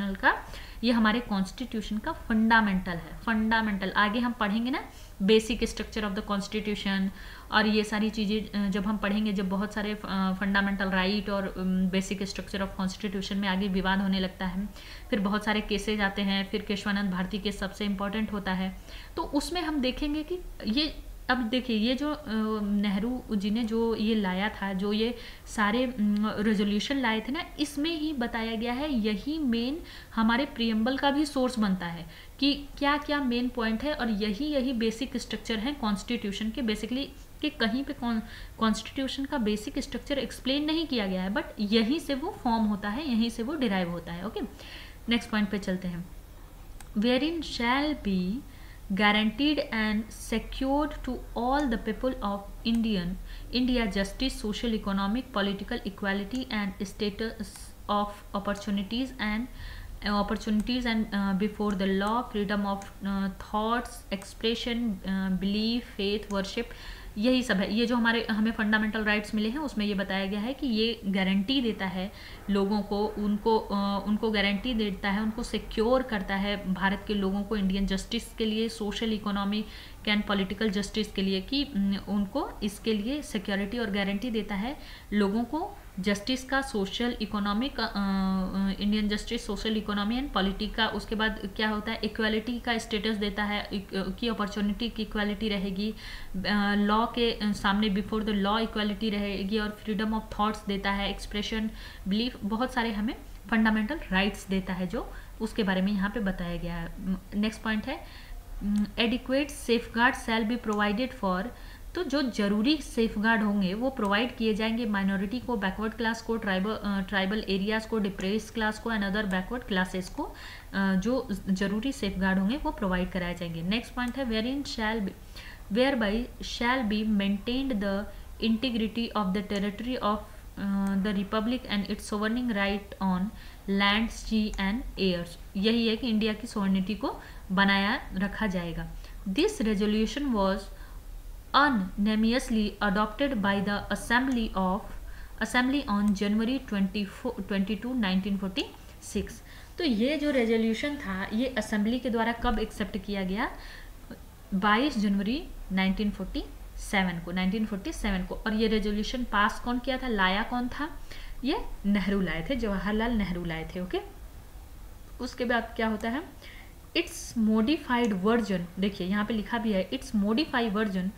का फंडामेंटल है, फंडामेंटल। आगे हम पढ़ेंगे ना basic structure of the constitution, और ये सारी चीज़ें जब हम पढ़ेंगे, जब बहुत सारे फंडामेंटल राइट और बेसिक स्ट्रक्चर ऑफ कॉन्स्टिट्यूशन में आगे विवाद होने लगता है, फिर बहुत सारे केसेज आते हैं, फिर केशवानंद भारती केस सबसे इम्पॉर्टेंट होता है, तो उसमें हम देखेंगे कि ये अब देखिए ये जो नेहरू जी ने जो ये लाया था, जो ये सारे रेजोल्यूशन लाए थे ना, इसमें ही बताया गया है, यही मेन हमारे प्रियम्बल का भी सोर्स बनता है कि क्या क्या मेन पॉइंट है, और यही बेसिक स्ट्रक्चर है कॉन्स्टिट्यूशन के। बेसिकली कि कहीं पे कॉन्स्टिट्यूशन का बेसिक स्ट्रक्चर एक्सप्लेन नहीं किया गया है, बट यहीं से वो फॉर्म होता है, यहीं से वो डिराइव होता है। ओके, नेक्स्ट पॉइंट पे चलते हैं। Wherein shall be guaranteed and secured to all the people of India justice, social, economic, political equality and status of opportunities and before the law, freedom of thoughts, expression, belief, faith, worship, यही सब है। ये जो हमें fundamental rights मिले हैं उसमें ये बताया गया है कि ये गारंटी देता है लोगों को, उनको गारंटी देता है, उनको सिक्योर करता है भारत के लोगों को इंडियन जस्टिस के लिए, social, economic and political justice के लिए, कि उनको इसके लिए सिक्योरिटी और गारंटी देता है लोगों को जस्टिस का, social economic, Indian justice, social economy and polity का। उसके बाद क्या होता है, इक्वालिटी का स्टेटस देता है कि अपॉर्चुनिटी की इक्वालिटी रहेगी, लॉ के सामने बिफोर द लॉ इक्वालिटी रहेगी, और फ्रीडम ऑफ थॉट्स देता है, एक्सप्रेशन, बिलीफ, बहुत सारे हमें फंडामेंटल राइट्स देता है, जो उसके बारे में यहाँ पे बताया गया है। नेक्स्ट पॉइंट है adequate safeguard shall be provided for, तो जो जरूरी सेफगार्ड होंगे वो प्रोवाइड किए जाएंगे माइनॉरिटी को, बैकवर्ड क्लास को, ट्राइबल एरियाज को, डिप्रेस्ड क्लास को एंड अदर बैकवर्ड क्लासेस को, जो जरूरी सेफगार्ड होंगे वो प्रोवाइड कराए जाएंगे। नेक्स्ट पॉइंट है whereby shall be maintained the integrity of the territory of the republic and its sovereign right on land, sea and airs. यही है कि इंडिया की सोवर्निटी को बनाया रखा जाएगा। This resolution was unanimously adopted by the Assembly on January 22, 1946। तो ये जो रेजोल्यूशन था ये असेंबली के द्वारा कब एक्सेप्ट किया गया? 22 जनवरी 1947 को। और ये रेजोल्यूशन पास कौन किया था, लाया कौन था? ये नेहरू लाए थे, जवाहरलाल नेहरू लाए थे। ओके, उसके बाद क्या होता है, इट्स मॉडिफाइड वर्जन, देखिए यहाँ पे लिखा भी है, it's modified version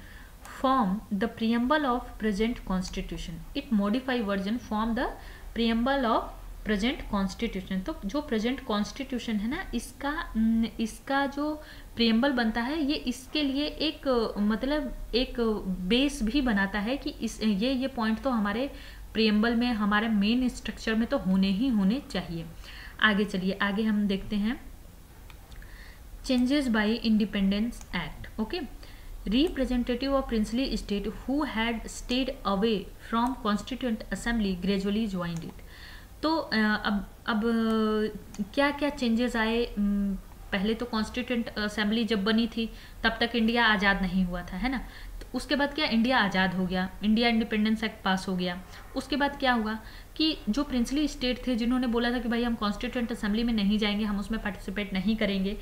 form the preamble of present constitution. It modified version form the preamble of present constitution, तो जो प्रेजेंट कॉन्स्टिट्यूशन है ना, इसका जो प्रियम्बल बनता है ये इसके लिए एक मतलब एक बेस भी बनाता है कि ये पॉइंट तो हमारे प्रियम्बल में, हमारे मेन स्ट्रक्चर में तो होने चाहिए। आगे चलिए, आगे हम देखते हैं changes by independence act. Okay, representative of princely state who had stayed away from constituent assembly gradually joined it। तो अब क्या क्या चेंजेस आए? पहले तो कॉन्स्टिट्यूंट असेंबली जब बनी थी तब तक इंडिया आज़ाद नहीं हुआ था, है ना। तो उसके बाद क्या, इंडिया आज़ाद हो गया, इंडिया इंडिपेंडेंस एक्ट पास हो गया। उसके बाद क्या हुआ कि जो प्रिंसली स्टेट थे जिन्होंने बोला था कि भाई हम कॉन्स्टिट्यूंट असेंबली में नहीं जाएंगे, हम उसमें पार्टिसिपेट नहीं करेंगे,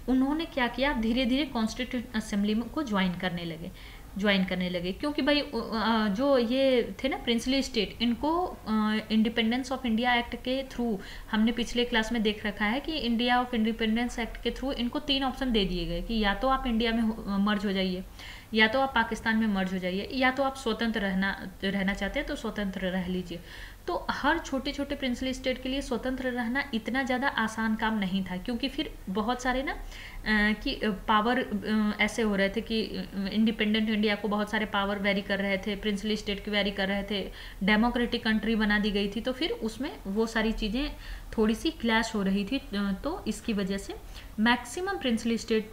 उन्होंने क्या किया, धीरे धीरे कॉन्स्टिट्यूंट असेंबली को ज्वाइन करने लगे क्योंकि भाई जो ये थे ना प्रिंसली स्टेट, इनको इंडिपेंडेंस ऑफ इंडिया एक्ट के थ्रू, हमने पिछले क्लास में देख रखा है कि इंडिया ऑफ इंडिपेंडेंस एक्ट के थ्रू इनको 3 ऑप्शन दे दिए गए कि या तो आप इंडिया में मर्ज हो जाइए, या तो आप पाकिस्तान में मर्ज हो जाइए, या तो आप स्वतंत्र रहना चाहते हैं तो स्वतंत्र रह लीजिए। तो हर छोटे छोटे प्रिंसली स्टेट के लिए स्वतंत्र रहना इतना ज़्यादा आसान काम नहीं था, क्योंकि फिर बहुत सारे ना कि पावर ऐसे हो रहे थे कि इंडिपेंडेंट इंडिया को बहुत सारे पावर वेरी कर रहे थे, प्रिंसली स्टेट की वेरी कर रहे थे, डेमोक्रेटिक कंट्री बना दी गई थी, तो फिर उसमें वो सारी चीज़ें थोड़ी सी क्लैश हो रही थी। तो इसकी वजह से मैक्सिमम प्रिंसली स्टेट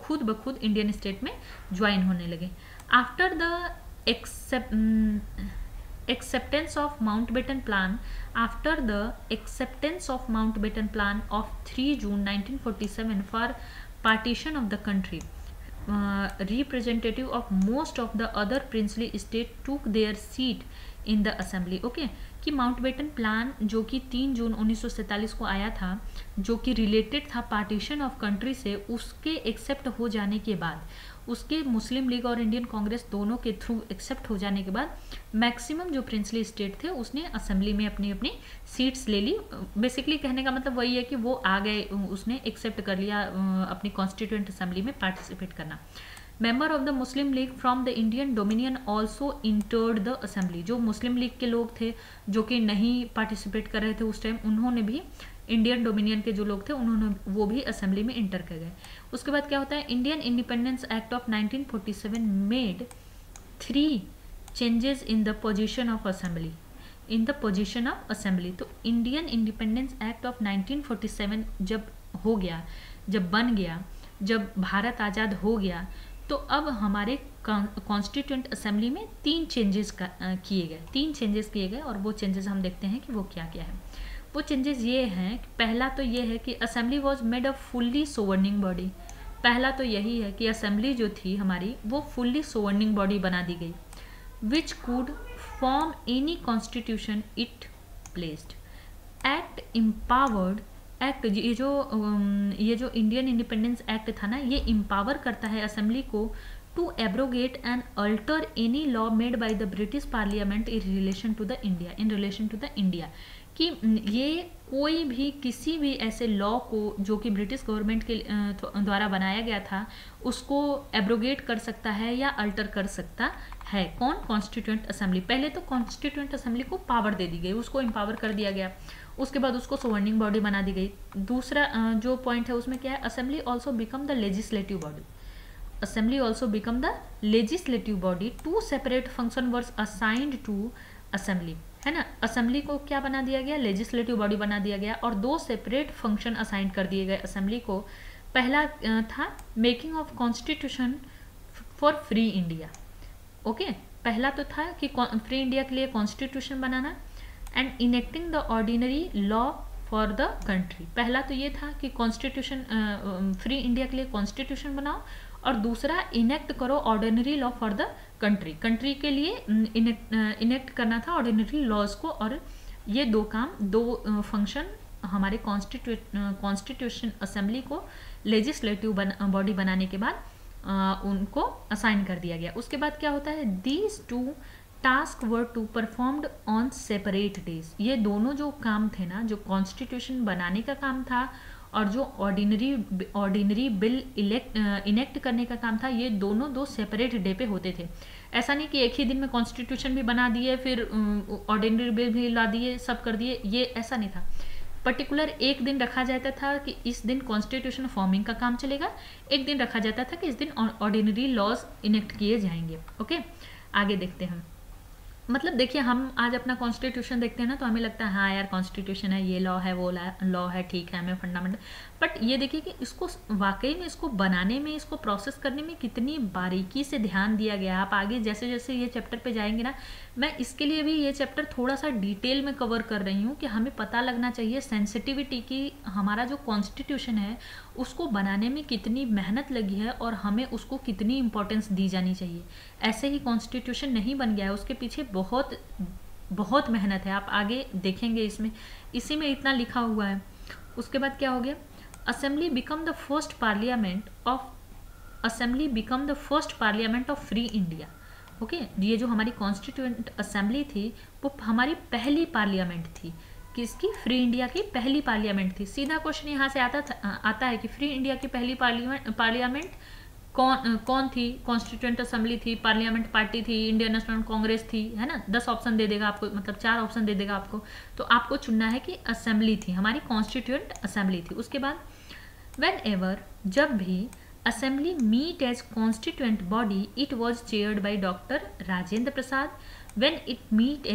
खुद ब खुद इंडियन स्टेट में ज्वाइन होने लगे। After the acceptance of Mountbatten Plan, after the acceptance of Mountbatten Plan of 3 June 1947 for partition of the country, representative of most of the other princely state took their seat in the assembly। Okay, कि Mountbatten plan जो कि 3 जून 1947 को आया था, जो कि related था partition of country से, उसके एक्सेप्ट हो जाने के बाद, उसके मुस्लिम लीग और इंडियन कांग्रेस दोनों के थ्रू एक्सेप्ट हो जाने के बाद, मैक्सिमम जो प्रिंसली स्टेट थे उसने असेंबली में अपनी अपनी सीट्स ले ली। बेसिकली कहने का मतलब वही है कि वो आ गए, उसने एक्सेप्ट कर लिया अपनी कॉन्स्टिट्यूएंट असेंबली में पार्टिसिपेट करना। Member of the Muslim league from the Indian dominion also entered the assembly. जो मुस्लिम लीग के लोग थे जो कि नहीं पार्टिसिपेट कर रहे थे उस टाइम, उन्होंने भी, इंडियन डोमिनियन के जो लोग थे उन्होंने वो भी असेंबली में इंटर कर गए। उसके बाद क्या होता है, Indian independence act of 1947 made 3 changes in the position of assembly, तो इंडियन इंडिपेंडेंस एक्ट ऑफ 1947 जब हो गया, जब बन गया, जब भारत आज़ाद हो गया, तो अब हमारे कॉन्स्टिट्यूएंट असेंबली में 3 चेंजेस किए गए और वो चेंजेस हम देखते हैं कि वो क्या क्या है। वो चेंजेस ये हैं, पहला तो ये है कि assembly was made a fully sovereign body. पहला तो यही है कि असेंबली जो थी हमारी वो फुल्ली सोवर्निंग बॉडी बना दी गई, which could form any constitution it placed. Act empowered, act ये जो इंडियन इंडिपेंडेंस एक्ट था ना, ये एम्पावर करता है असेंबली को to abrogate and alter any law made by the British parliament in relation to the India, कि ये कोई भी किसी भी ऐसे लॉ को जो कि ब्रिटिश गवर्नमेंट के द्वारा बनाया गया था उसको एब्रोगेट कर सकता है या अल्टर कर सकता है। कौन? Constituent assembly. पहले तो कॉन्स्टिट्यूएंट असेंबली को पावर दे दी गई, उसको एम्पावर कर दिया गया, उसके बाद उसको सोवर्निंग बॉडी बना दी गई। दूसरा जो पॉइंट है उसमें क्या है, assembly also become the legislative body, 2 separate function were assigned to assembly, है ना। असेंबली को क्या बना दिया गया, लेजिस्लेटिव बॉडी बना दिया गया और 2 सेपरेट फंक्शन असाइन कर दिए गए असेंबली को। पहला था making of constitution for free India. Okay, पहला तो था कि फ्री इंडिया के लिए constitution banana and enacting the ordinary law for the country. पहला तो ये था कि कॉन्स्टिट्यूशन, फ्री इंडिया के लिए कॉन्स्टिट्यूशन बनाओ, और दूसरा इनेक्ट करो ordinary law for the country के लिए इनेक्ट करना था ऑर्डिनरी लॉज को। और ये 2 फंक्शन हमारे कॉन्स्टिट्यूशन असेंबली को लेजिस्लेटिव बॉडी बनाने के बाद उनको असाइन कर दिया गया। उसके बाद क्या होता है, these 2 task were to performed on separate days. ये दोनों जो काम थे ना, जो कॉन्स्टिट्यूशन बनाने का काम था और जो ऑर्डिनरी बिल इनेक्ट करने का काम था, ये दोनों दो सेपरेट डे पे होते थे। ऐसा नहीं कि एक ही दिन में कॉन्स्टिट्यूशन भी बना दिए, फिर ऑर्डिनरी बिल भी ला दिए, सब कर दिए, ये ऐसा नहीं था। पर्टिकुलर एक दिन रखा जाता था कि इस दिन कॉन्स्टिट्यूशन फॉर्मिंग का काम चलेगा, एक दिन रखा जाता था कि इस दिन ऑर्डिनरी लॉज इनेक्ट किए जाएंगे। ओके, आगे देखते हैं। मतलब देखिए, हम आज अपना कॉन्स्टिट्यूशन देखते हैं ना, तो हमें लगता है हाँ यार कॉन्स्टिट्यूशन है, ये लॉ है, वो लॉ है, ठीक है, हमें फंडामेंटल, बट ये देखिए कि इसको वाकई में इसको बनाने में, इसको प्रोसेस करने में कितनी बारीकी से ध्यान दिया गया। आप आगे जैसे जैसे ये चैप्टर पे जाएंगे ना, मैं इसके लिए भी ये चैप्टर थोड़ा सा डिटेल में कवर कर रही हूँ कि हमें पता लगना चाहिए सेंसिटिविटी की, हमारा जो कॉन्स्टिट्यूशन है उसको बनाने में कितनी मेहनत लगी है और हमें उसको कितनी इंपॉर्टेंस दी जानी चाहिए। ऐसे ही कॉन्स्टिट्यूशन नहीं बन गया है, उसके पीछे बहुत बहुत मेहनत है। आप आगे देखेंगे, इसमें इसी में इतना लिखा हुआ है। उसके बाद क्या हो गया, assembly become the first parliament of free India. Okay, ये जो हमारी कॉन्स्टिट्यूएंट असेंबली थी वो हमारी पहली पार्लियामेंट थी। किसकी? फ्री इंडिया की पहली पार्लियामेंट थी। सीधा क्वेश्चन यहाँ से आता है कि फ्री इंडिया की पहली पार्लियामेंट कौन थी? कॉन्स्टिट्यूएंट असेंबली थी, पार्लियामेंट पार्टी थी, इंडियन नेशनल कांग्रेस थी, है ना। 10 ऑप्शन दे देगा आपको, मतलब 4 ऑप्शन दे देगा आपको, तो आपको चुनना है कि असेंबली थी, हमारी कॉन्स्टिट्यूएंट असेंबली थी। उसके बाद whenever, जब भी assembly meet as constituent body, it was chaired by doctor Rajendra Prasad. when it meet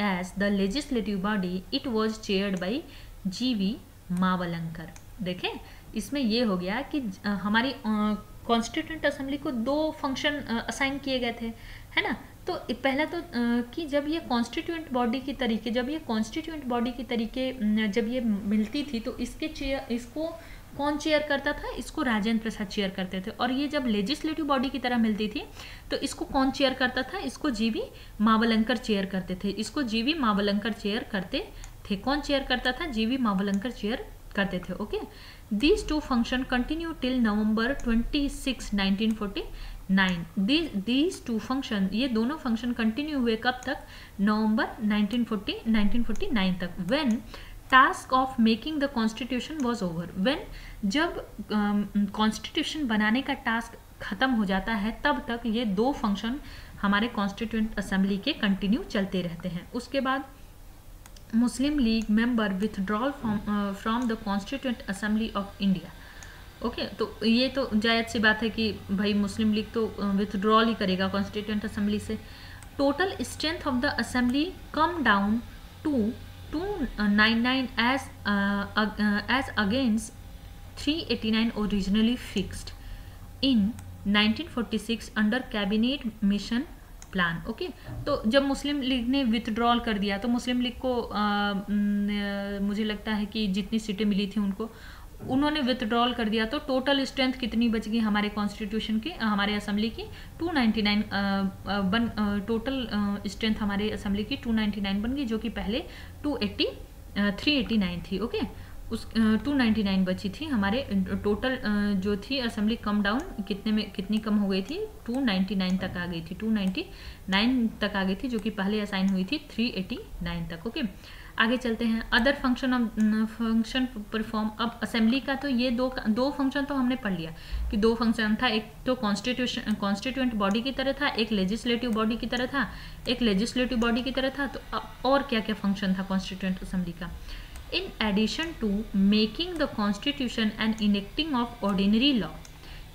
as the legislative body, it was chaired by GV Mavalankar. देखें, इसमें ये हो गया कि हमारी कॉन्स्टिट्यूएंट असेंबली को 2 फंक्शन असाइन किए गए थे, है ना। तो पहला तो कि जब ये कॉन्स्टिट्यूएंट बॉडी की तरीके जब ये मिलती थी, तो इसको कौन चेयर करता था? इसको राजेंद्र प्रसाद चेयर करते थे। और ये जब लेजिस्लेटिव बॉडी की तरह मिलती थी तो इसको कौन चेयर करता था? इसको जीवी मावलंकर चेयर करते थे। कौन चेयर करता था? जीवी मावलंकर चेयर करते थे। Okay, these 2 function continue till November 26, 1949। These 2 function, ये दोनों फंक्शन कंटिन्यू हुए कब तक? नवंबर 1949 तक। When task of making the constitution was over. When, जब कॉन्स्टिट्यूशन बनाने का टास्क खत्म हो जाता है, तब तक ये 2 फंक्शन हमारे कॉन्स्टिट्यूएंट असेंबली के कंटिन्यू चलते रहते हैं। उसके बाद Muslim League member withdrawal from the constituent assembly of India. Okay, तो ये तो जायज़ सी बात है कि भाई मुस्लिम लीग तो विथड्रॉल ही करेगा कॉन्स्टिट्यूएंट असेंबली से। Total strength of the assembly come down to 299 as against 389 originally fixed in 1946 under cabinet mission plan. Okay, तो जब मुस्लिम लीग ने विथड्रॉल कर दिया तो मुस्लिम लीग को मुझे लगता है कि जितनी सीटें मिली थी उन्होंने विथड्रॉल कर दिया, तो टोटल स्ट्रेंथ कितनी बच गई हमारे कॉन्स्टिट्यूशन की, हमारे असेंबली की? 299 टोटल स्ट्रेंथ हमारे असेंबली की 299 बन गई, जो कि पहले 389 थी। ओके, उस 299 बची थी हमारे। टोटल जो थी असेंबली कम डाउन कितनी कम हो गई थी? 299 तक आ गई थी, 299 तक आ गई थी, जो कि पहले असाइन हुई थी 389 तक। ओके, आगे चलते हैं। Other function perform. अब असेंबली का तो ये दो फंक्शन तो हमने पढ़ लिया कि 2 फंक्शन था, एक तो कॉन्स्टिट्यूएंट बॉडी की तरह था, एक लेजिस्लेटिव बॉडी की तरह था। तो और क्या क्या फंक्शन था कॉन्स्टिट्यूएंट असेंबली का? In addition to making the constitution and enacting of ordinary law,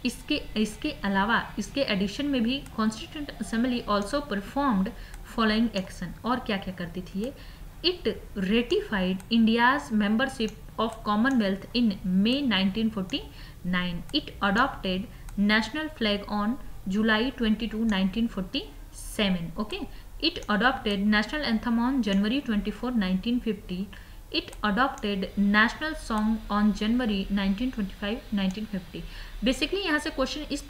इसके अलावा, इसके एडिशन में भी constituent assembly also performed following action. और क्या क्या करती थी ये? It ratified India's membership of Commonwealth in May 1949. It adopted national flag on July 22, 1947. Okay. It adopted national anthem on January 24, 1950. It adopted national song on January 1925, 1950. Basically यहाँ से question इस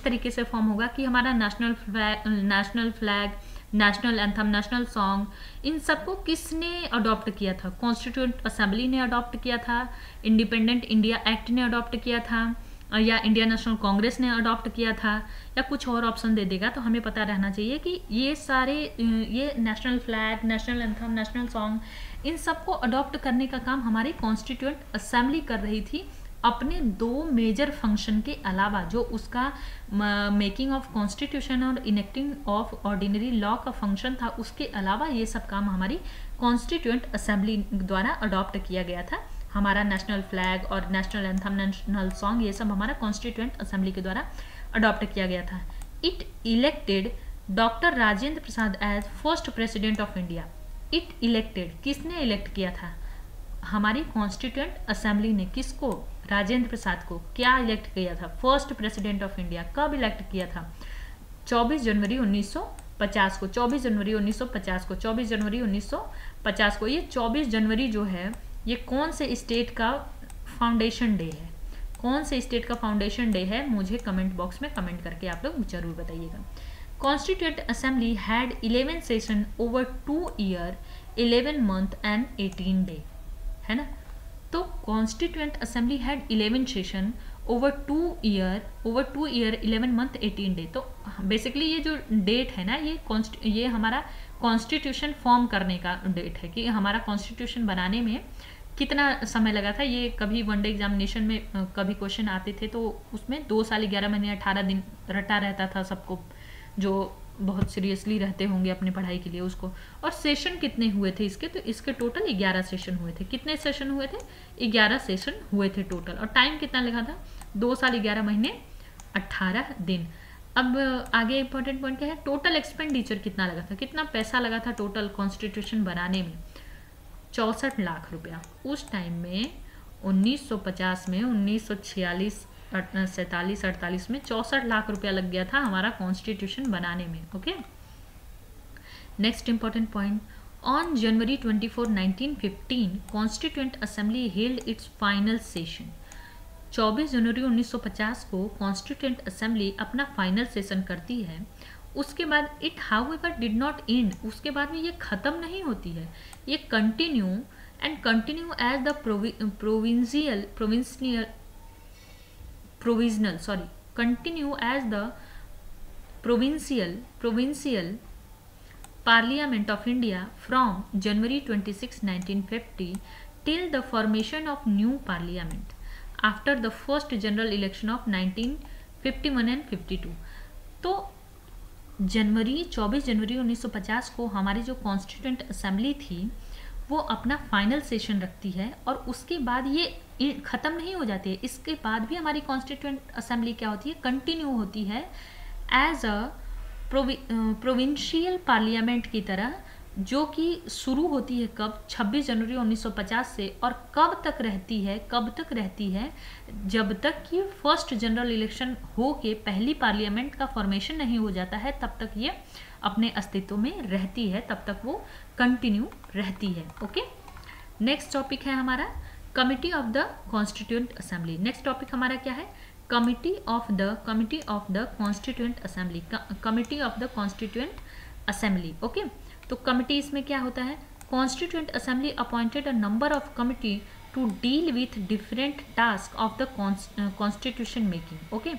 तरीके से फॉर्म होगा कि हमारा national flag, national anthem, national song, इन सबको किसने अडॉप्ट किया था? कॉन्स्टिट्यूएंट असेंबली ने अडॉप्ट किया था, इंडिपेंडेंट इंडिया एक्ट ने अडॉप्ट किया था, या इंडियन नेशनल कांग्रेस ने अडॉप्ट किया था, या कुछ और ऑप्शन दे देगा। तो हमें पता रहना चाहिए कि ये सारे ये national flag, national anthem, national song, इन सबको अडॉप्ट करने का काम हमारी कॉन्स्टिट्यूएंट असेंबली कर रही थी अपने दो मेजर फंक्शन के अलावा। जो उसका मेकिंग ऑफ कॉन्स्टिट्यूशन और इनेक्टिंग ऑफ ऑर्डिनरी लॉ का फंक्शन था, उसके अलावा ये सब काम हमारी कॉन्स्टिट्यूएंट असेंबली द्वारा अडॉप्ट किया गया था। हमारा नेशनल फ्लैग और नेशनल एंथम, नेशनल सॉन्ग, ये सब हमारा कॉन्स्टिट्यूएंट असेंबली के द्वारा अडॉप्ट किया गया था। It elected doctor Rajendra Prasad as first president of India. It elected, किसने इलेक्ट किया था? हमारी कॉन्स्टिट्यूएंट असेंबली ने किसको? राजेंद्र प्रसाद को क्या इलेक्ट किया था? First president of India. कब इलेक्ट किया था? 24 जनवरी 1950 को। 24 जनवरी 1950 को। 24 जनवरी 1950 को। ये 24 जनवरी जो है, ये कौन से स्टेट का फाउंडेशन डे है? कौन से स्टेट का फाउंडेशन डे है? मुझे कमेंट बॉक्स में कमेंट करके आप लोग जरूर बताइएगा। Constituent assembly had 11 session over 2 year, 11 month and 18 day, है ना। तो constituent assembly had 11 session over 2 year, 11 month 18 day. तो बेसिकली ये जो डेट है ना, ये हमारा कॉन्स्टिट्यूशन फॉर्म करने का डेट है कि हमारा कॉन्स्टिट्यूशन बनाने में कितना समय लगा था। ये कभी वनडे एग्जामिनेशन में कभी क्वेश्चन आते थे, तो उसमें 2 साल 11 महीने 18 दिन रटा रहता था सबको, जो बहुत सीरियसली रहते होंगे अपनी पढ़ाई के लिए उसको। और सेशन कितने हुए थे इसके? तो इसके टोटल 11 सेशन हुए थे। कितने सेशन हुए थे? 11 सेशन हुए थे टोटल। और टाइम कितना लगा था? 2 साल 11 महीने 18 दिन। अब आगे इंपॉर्टेंट पॉइंट क्या है? टोटल एक्सपेंडिचर कितना लगा था? कितना पैसा लगा था टोटल कॉन्स्टिट्यूशन बनाने में? 64 लाख रुपया। उस टाइम में 1950 में, 1946 47 48 में 64 लाख रुपया लग गया था हमारा कॉन्स्टिट्यूशन बनाने में। Okay, next important point, on January 24, 1915 constituent assembly held its final session. 24 जनवरी 1950 को कॉन्स्टिट्यूएंट असेंबली अपना फाइनल सेशन करती है। उसके बाद it however did not end, उसके बाद में ये खत्म नहीं होती है, ये continue as the provincial Parliament of India from January 26, 1950 till the formation of new Parliament after the first general election of 1951 and 52। तो 24 जनवरी 1950 को हमारी जो कॉन्स्टिट्यूएंट असेंबली थी वो अपना फाइनल सेशन रखती है, और उसके बाद ये ख़त्म नहीं हो जाती है। इसके बाद भी हमारी कॉन्स्टिट्यूएंट असेंबली क्या होती है? कंटिन्यू होती है एज अ प्रोविंशियल पार्लियामेंट की तरह, जो कि शुरू होती है कब? 26 जनवरी 1950 से, और कब तक रहती है? जब तक कि फर्स्ट जनरल इलेक्शन हो के पहली पार्लियामेंट का फॉर्मेशन नहीं हो जाता है, तब तक ये अपने अस्तित्व में रहती है, तब तक वो कंटिन्यू रहती है। ओके, नेक्स्ट टॉपिक है हमारा committee of the constituent assembly. Next topic हमारा क्या है? Committee of the constituent assembly. Committee of the constituent assembly. Okay, तो कमिटी इसमें क्या होता है? Constituent assembly appointed a number of committee to deal with different task of the constitution making. Okay,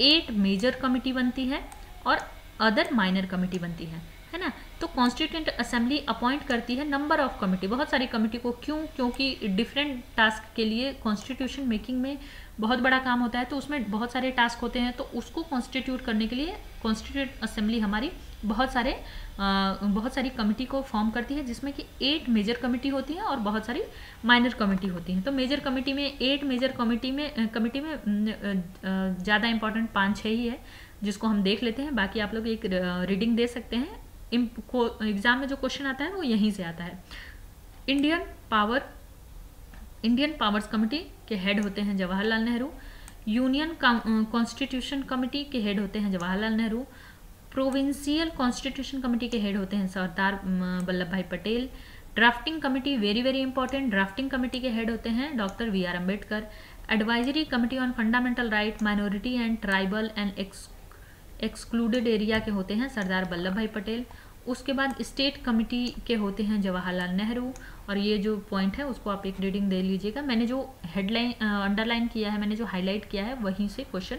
8 major committee बनती है और other minor committee बनती है ना। तो कॉन्स्टिट्यूएंट असेंबली अपॉइंट करती है नंबर ऑफ कमिटी, बहुत सारी कमिटी को। क्यों? क्योंकि डिफरेंट टास्क के लिए कॉन्स्टिट्यूशन मेकिंग में बहुत बड़ा काम होता है, तो उसमें बहुत सारे टास्क होते हैं, तो उसको कॉन्स्टिट्यूट करने के लिए कॉन्स्टिट्यूएंट असेंबली हमारी बहुत सारी कमिटी को फॉर्म करती है, जिसमें कि 8 मेजर कमिटी होती हैं और बहुत सारी माइनर कमिटी होती हैं। तो मेजर कमिटी में 8 मेजर कमिटी में ज़्यादा इंपॉर्टेंट 5-6 ही है, जिसको हम देख लेते हैं। बाकी आप लोग एक रीडिंग दे सकते हैं। एग्जाम में जो क्वेश्चन आता है वो यहीं से आता है। इंडियन पावर्स कमिटी के हेड होते हैं Jawaharlal Nehru. Union constitution committee के हेड होते हैं Jawaharlal Nehru. Provincial constitution committee के हेड होते हैं सरदार वल्लभ भाई Patel. Drafting committee very very important, drafting committee के हेड होते हैं doctor VR Ambedkar. Advisory committee on fundamental right, minority and tribal and excluded area के होते हैं सरदार वल्लभ भाई पटेल। उसके बाद स्टेट कमिटी के होते हैं जवाहरलाल नेहरू, और ये जो पॉइंट है उसको आप एक रीडिंग दे लीजिएगा। मैंने जो हेडलाइन अंडरलाइन किया है, मैंने जो हाईलाइट किया है, वहीं से क्वेश्चन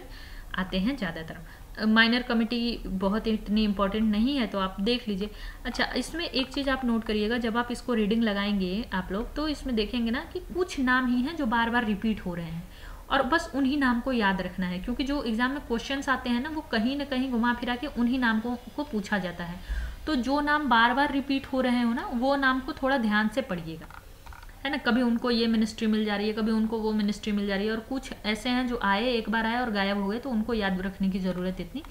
आते हैं ज़्यादातर। माइनर कमेटी बहुत इतनी इंपॉर्टेंट नहीं है तो आप देख लीजिए। अच्छा, इसमें एक चीज़ आप नोट करिएगा, जब आप इसको रीडिंग लगाएंगे आप लोग तो इसमें देखेंगे ना कि कुछ नाम ही हैं जो बार बार रिपीट हो रहे हैं, और बस उन्हीं नाम को याद रखना है, क्योंकि जो एग्जाम में क्वेश्चंस आते हैं ना वो कहीं ना कहीं घुमा फिरा के उन्हीं नाम को पूछा जाता है। तो जो नाम बार बार रिपीट हो रहे हो ना वो नाम को थोड़ा ध्यान से पढ़िएगा, है ना। कभी उनको ये मिनिस्ट्री मिल जा रही है, कभी उनको वो मिनिस्ट्री मिल जा रही है, और कुछ ऐसे हैं जो आए, एक बार आए और गायब हो गए, तो उनको याद रखने की ज़रूरत इतनी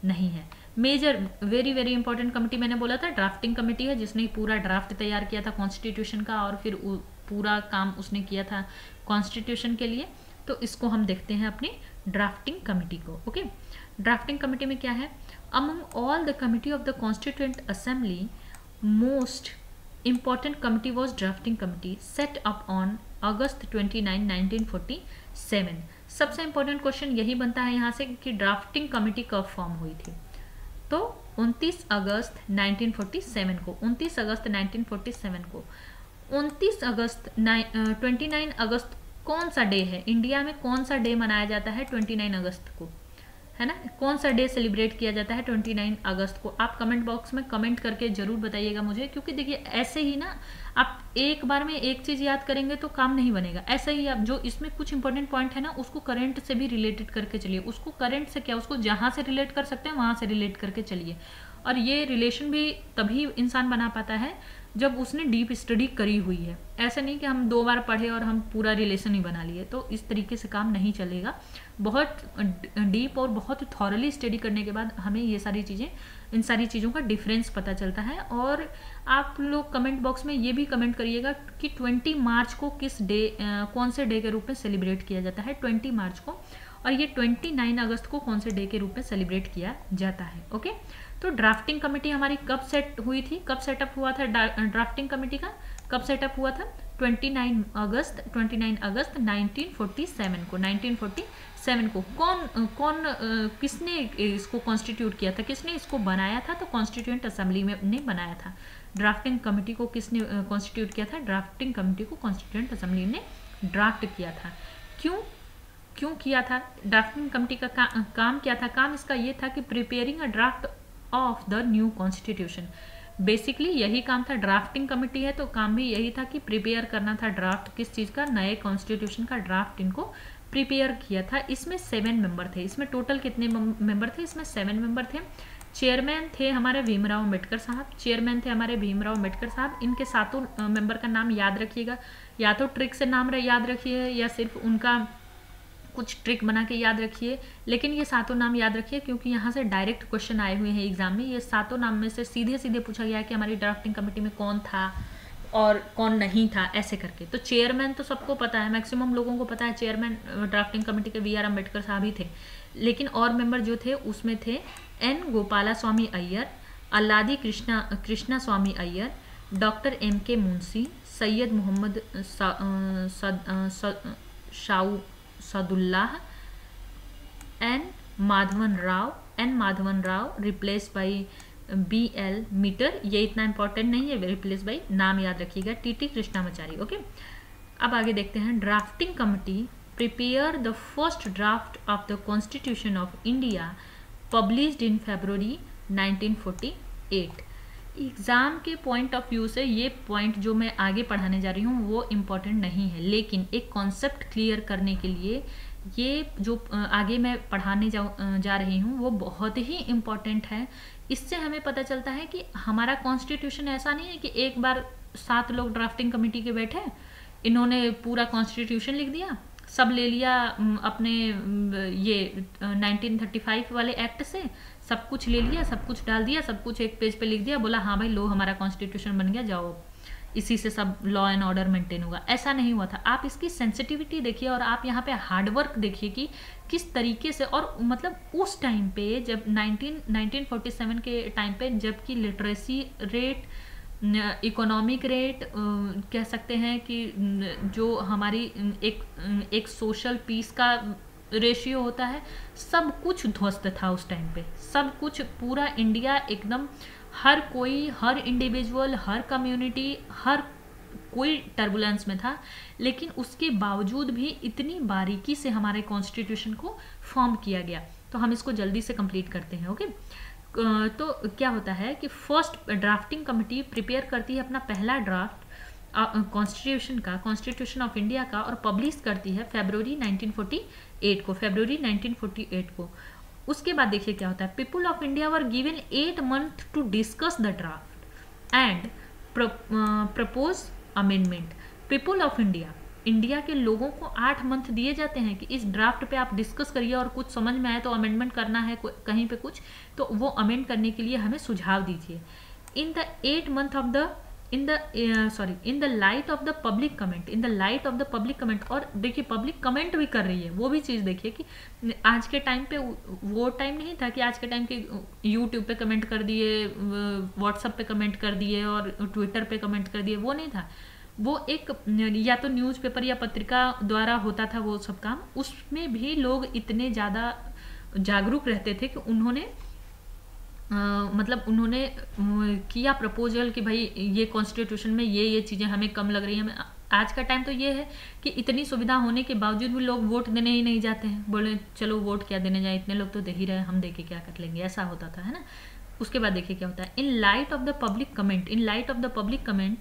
नहीं है। Measure very very important committee मैंने बोला था ड्राफ्टिंग कमेटी है, जिसने पूरा ड्राफ्ट तैयार किया था कॉन्स्टिट्यूशन का, और फिर पूरा काम उसने किया था कॉन्स्टिट्यूशन के लिए। तो इसको हम देखते हैं अपनी ड्राफ्टिंग कमेटी को। ओके, ड्राफ्टिंग कमेटी में क्या है? Among all the committee of the constituent assembly most important committee was drafting committee set up on August 29, 1947। सबसे इंपॉर्टेंट क्वेश्चन यही बनता है यहाँ से कि ड्राफ्टिंग कमेटी कब फॉर्म हुई थी। तो 29 अगस्त 1947 को, 29 अगस्त 1947 को, 29 अगस्त 29 अगस्त कौन सा डे है? इंडिया में कौन सा डे मनाया जाता है 29 अगस्त को, है ना? कौन सा डे सेलिब्रेट किया जाता है 29 अगस्त को? आप कमेंट बॉक्स में कमेंट करके जरूर बताइएगा मुझे, क्योंकि देखिए ऐसे ही ना आप एक बार में एक चीज याद करेंगे तो काम नहीं बनेगा। ऐसे ही आप जो इसमें कुछ इंपॉर्टेंट पॉइंट है ना उसको करंट से भी रिलेटेड करके चलिए। उसको करंट से क्या, उसको जहां से रिलेट कर सकते हैं वहां से रिलेट करके चलिए। और ये रिलेशन भी तभी इंसान बना पाता है जब उसने डीप स्टडी करी हुई है। ऐसा नहीं कि हम 2 बार पढ़े और हम पूरा रिलेशन ही बना लिए, तो इस तरीके से काम नहीं चलेगा। बहुत डीप और बहुत थॉरली स्टडी करने के बाद हमें ये सारी चीज़ें, इन सारी चीज़ों का डिफरेंस पता चलता है। और आप लोग कमेंट बॉक्स में ये भी कमेंट करिएगा कि 20 मार्च को किस डे, कौन से डे के रूप में सेलिब्रेट किया जाता है 20 मार्च को, और ये 29 अगस्त को कौन से डे के रूप में सेलिब्रेट किया जाता है। ओके, तो ड्राफ्टिंग कमेटी हमारी कब सेट हुई थी, कब सेटअप हुआ था ड्राफ्टिंग कमेटी का, कब सेटअप हुआ था? 29 अगस्त 1947 को। 1947 को कौन किसने इसको कॉन्स्टिट्यूट किया था, किसने इसको बनाया था? तो कॉन्स्टिट्यूएंट असेंबली में ने बनाया था। ड्राफ्टिंग कमेटी को किसने कॉन्स्टिट्यूट किया था? ड्राफ्टिंग कमेटी को कॉन्स्टिट्यूएंट असेंबली ने ड्राफ्ट किया था। क्यों किया था? ड्राफ्टिंग कमेटी का काम क्या था? काम इसका ये था कि preparing a draft of the new constitution. Basically यही काम था। ड्राफ्टिंग कमेटी है तो काम भी यही था कि प्रिपेयर करना था ड्राफ्ट, किस चीज़ का? नए कॉन्स्टिट्यूशन का ड्राफ्ट इनको प्रिपेयर किया था। इसमें 7 मेंबर थे। इसमें टोटल कितने मेंबर थे? इसमें 7 मेंबर थे। चेयरमैन थे हमारे भीमराव अम्बेडकर साहब, चेयरमैन थे हमारे भीमराव अम्बेडकर साहब। इनके सातों मेंबर का नाम याद रखिएगा, या तो ट्रिक से नाम याद रखिए या सिर्फ उनका कुछ ट्रिक बना के याद रखिए, लेकिन ये सातों नाम याद रखिए क्योंकि यहाँ से डायरेक्ट क्वेश्चन आए हुए हैं एग्जाम में। ये सातों नाम में से सीधे सीधे पूछा गया है कि हमारी ड्राफ्टिंग कमेटी में कौन था और कौन नहीं था, ऐसे करके। तो चेयरमैन तो सबको पता है, मैक्सिमम लोगों को पता है चेयरमैन ड्राफ्टिंग कमेटी के वी आर अम्बेडकर साहब ही थे, लेकिन और मेंबर जो थे उसमें थे N Gopala Swami Iyer, Alladi Krishna Swami Iyer, doctor M.K. Munshi, Syed Mohammad Sadullah, N Madhavan Rao replace by B.L. Mitter. ये इतना इंपॉर्टेंट नहीं है, रिप्लेस बाई नाम याद रखिएगा, T.T. कृष्णामाचारी। ओके, अब आगे देखते हैं। Drafting committee prepare the first draft of the constitution of India published in February 1948। Exam के पॉइंट ऑफ व्यू से ये पॉइंट जो मैं आगे पढ़ाने जा रही हूँ वो इम्पॉर्टेंट नहीं है, लेकिन एक कॉन्सेप्ट क्लियर करने के लिए ये जो आगे मैं पढ़ाने जा रही हूँ वो बहुत ही इम्पॉर्टेंट है। इससे हमें पता चलता है कि हमारा कॉन्स्टिट्यूशन ऐसा नहीं है कि एक बार 7 लोग ड्राफ्टिंग कमेटी के बैठे, इन्होंने पूरा कॉन्स्टिट्यूशन लिख दिया, सब ले लिया अपने ये 1935 वाले एक्ट से, सब कुछ ले लिया, सब कुछ डाल दिया, सब कुछ एक पेज पे लिख दिया, बोला हाँ भाई लो हमारा कॉन्स्टिट्यूशन बन गया, जाओ इसी से सब लॉ एंड ऑर्डर मेंटेन होगा। ऐसा नहीं हुआ था। आप इसकी सेंसिटिविटी देखिए और आप यहाँ पे हार्डवर्क देखिए कि किस तरीके से, और मतलब उस टाइम पे जब 1947 के टाइम पे जबकि लिटरेसी रेट, इकोनॉमिक रेट कह सकते हैं कि जो हमारी एक सोशल पीस का रेशियो होता है, सब कुछ ध्वस्त था उस टाइम पे। सब कुछ, पूरा इंडिया एकदम हर कोई, हर इंडिविजुअल, हर कम्युनिटी, हर कोई टर्बुलेंस में था, लेकिन उसके बावजूद भी इतनी बारीकी से हमारे कॉन्स्टिट्यूशन को फॉर्म किया गया। तो हम इसको जल्दी से कंप्लीट करते हैं। ओके, तो क्या होता है कि फर्स्ट ड्राफ्टिंग कमिटी प्रिपेयर करती है अपना पहला ड्राफ्ट कॉन्स्टिट्यूशन का, कॉन्स्टिट्यूशन ऑफ इंडिया का, और पब्लिश करती है फरवरी 1948 को। उसके बाद देखिए क्या होता है, people of India were given 8 months to discuss the draft and propose amendment. People of India, India के लोगों को 8 month दिए जाते हैं कि इस ड्राफ्ट पे आप डिस्कस करिए और कुछ समझ में आए तो अमेंडमेंट करना है कहीं पे कुछ, तो वो अमेंड करने के लिए हमें सुझाव दीजिए। In the 8 month of the in the light of the public comment, in the light of the public comment. और देखिए पब्लिक कमेंट भी कर रही है, वो भी चीज़ देखिए कि आज के टाइम पे वो टाइम नहीं था कि आज के टाइम के यूट्यूब पे कमेंट कर दिए, व्हाट्सएप पे कमेंट कर दिए और ट्विटर पे कमेंट कर दिए, वो नहीं था। वो एक या तो न्यूज़पेपर या पत्रिका द्वारा होता था वो सब काम। उसमें भी लोग इतने ज़्यादा जागरूक रहते थे कि उन्होंने मतलब उन्होंने किया प्रपोजल कि भाई ये कॉन्स्टिट्यूशन में ये चीज़ें हमें कम लग रही हैं। हमें आज का टाइम तो ये है कि इतनी सुविधा होने के बावजूद भी लोग वोट देने ही नहीं जाते हैं, बोले चलो वोट क्या देने जाए, इतने लोग तो दे ही रहे, हम दे के क्या कर लेंगे, ऐसा होता था, है ना। उसके बाद देखिए क्या होता है, in light of the public comment, in light of the public comment,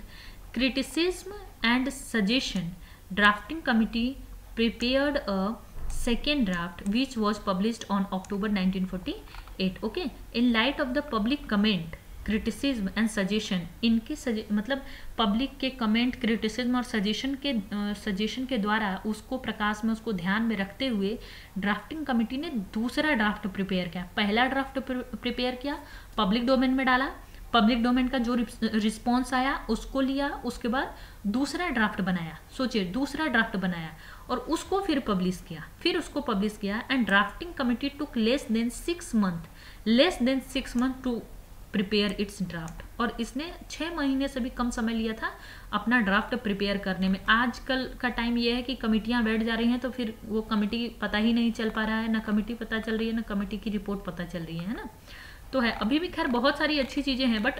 criticism and suggestion, drafting committee prepared a second draft which was published on October 1948. okay, in light of the public comment, criticism and suggestion, इनके मतलब public के comment, criticism और suggestion के द्वारा उसको प्रकाश में, उसको ध्यान में रखते हुए ड्राफ्टिंग कमेटी ने दूसरा ड्राफ्ट प्रिपेयर किया। पहला ड्राफ्ट प्रिपेयर किया, पब्लिक डोमेन में डाला, पब्लिक डोमेन का जो रिस्पॉन्स आया उसको लिया, उसके बाद दूसरा ड्राफ्ट बनाया। सोचिए, दूसरा ड्राफ्ट बनाया और उसको फिर पब्लिश किया and drafting committee took less than 6 months to prepare its draft. और इसने 6 महीने से भी कम समय लिया था अपना ड्राफ्ट प्रिपेयर करने में। आजकल का टाइम ये है कि कमिटियां बैठ जा रही हैं तो फिर वो कमिटी पता ही नहीं चल पा रहा है, ना कमिटी पता चल रही है, ना कमिटी की रिपोर्ट पता चल रही है ना। तो है, अभी भी खैर बहुत सारी अच्छी चीज़ें हैं, बट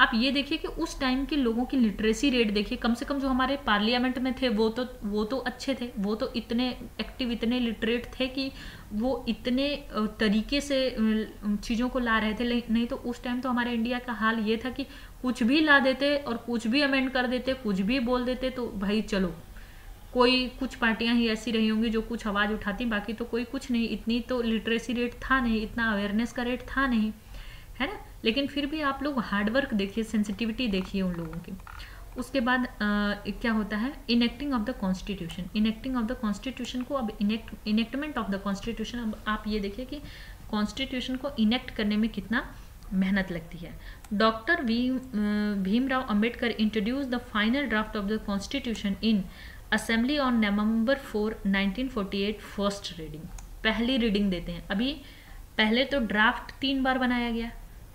आप ये देखिए कि उस टाइम के लोगों की लिटरेसी रेट देखिए, कम से कम जो हमारे पार्लियामेंट में थे वो तो अच्छे थे, वो तो इतने एक्टिव, इतने लिटरेट थे कि वो इतने तरीके से चीज़ों को ला रहे थे। नहीं तो उस टाइम तो हमारे इंडिया का हाल ये था कि कुछ भी ला देते और कुछ भी अमेंड कर देते, कुछ भी बोल देते, तो भाई चलो, कोई कुछ पार्टियां ही ऐसी रही होंगी जो कुछ आवाज़ उठाती, बाकी तो कोई कुछ नहीं। इतनी तो लिटरेसी रेट था नहीं, इतना अवेयरनेस का रेट था नहीं, है ना। लेकिन फिर भी आप लोग हार्डवर्क देखिए, सेंसिटिविटी देखिए उन लोगों की। उसके बाद क्या होता है, enacting of the constitution. Enacting of the constitution को अब इनेक्टमेंट ऑफ द कॉन्स्टिट्यूशन, अब आप ये देखिए कि कॉन्स्टिट्यूशन को इनेक्ट करने में कितना मेहनत लगती है। Doctor Bhimrao Ambedkar introduce the final draft of the constitution in assembly on November 4, 1948, first reading. पहली रीडिंग देते हैं। अभी पहले तो ड्राफ्ट 3 बार बनाया गया,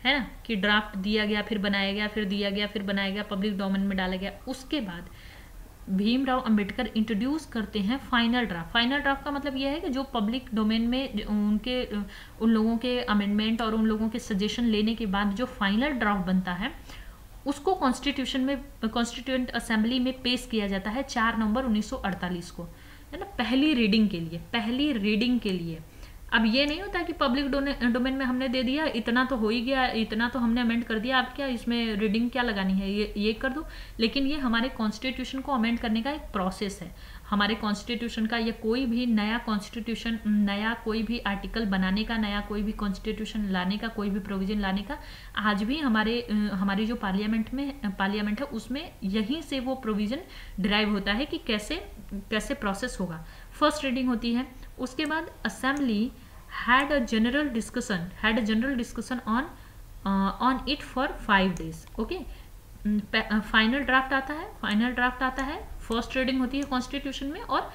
है ना, कि ड्राफ्ट दिया गया, फिर बनाया गया, फिर दिया गया, फिर बनाया गया, पब्लिक डोमेन में डाला गया। उसके बाद भीमराव अंबेडकर इंट्रोड्यूस करते हैं फाइनल ड्राफ्ट। फाइनल ड्राफ्ट का मतलब यह है कि जो पब्लिक डोमेन में उन लोगों के अमेंडमेंट और उन लोगों के सजेशन लेने के बाद जो फाइनल ड्राफ्ट बनता है उसको कॉन्स्टिट्यूएंट असेंबली में पेश किया जाता है 4 नवंबर 1948 को, है ना, पहली रीडिंग के लिए। अब ये नहीं होता कि पब्लिक डोमेन में हमने दे दिया, इतना तो हो ही गया, इतना तो हमने अमेंड कर दिया, अब क्या इसमें रीडिंग क्या लगानी है, ये कर दो। लेकिन ये हमारे कॉन्स्टिट्यूशन को अमेंड करने का एक प्रोसेस है। हमारे कॉन्स्टिट्यूशन का, या कोई भी नया कॉन्स्टिट्यूशन, नया कोई भी आर्टिकल बनाने का, नया कोई भी कॉन्स्टिट्यूशन लाने का, कोई भी प्रोविजन लाने का, आज भी हमारी जो पार्लियामेंट है उसमें यहीं से वो प्रोविजन डिराइव होता है कि कैसे प्रोसेस होगा। फर्स्ट रीडिंग होती है, उसके बाद assembly had a general discussion on it for 5 days. Okay, final draft आता है, फर्स्ट रीडिंग होती है कॉन्स्टिट्यूशन में, और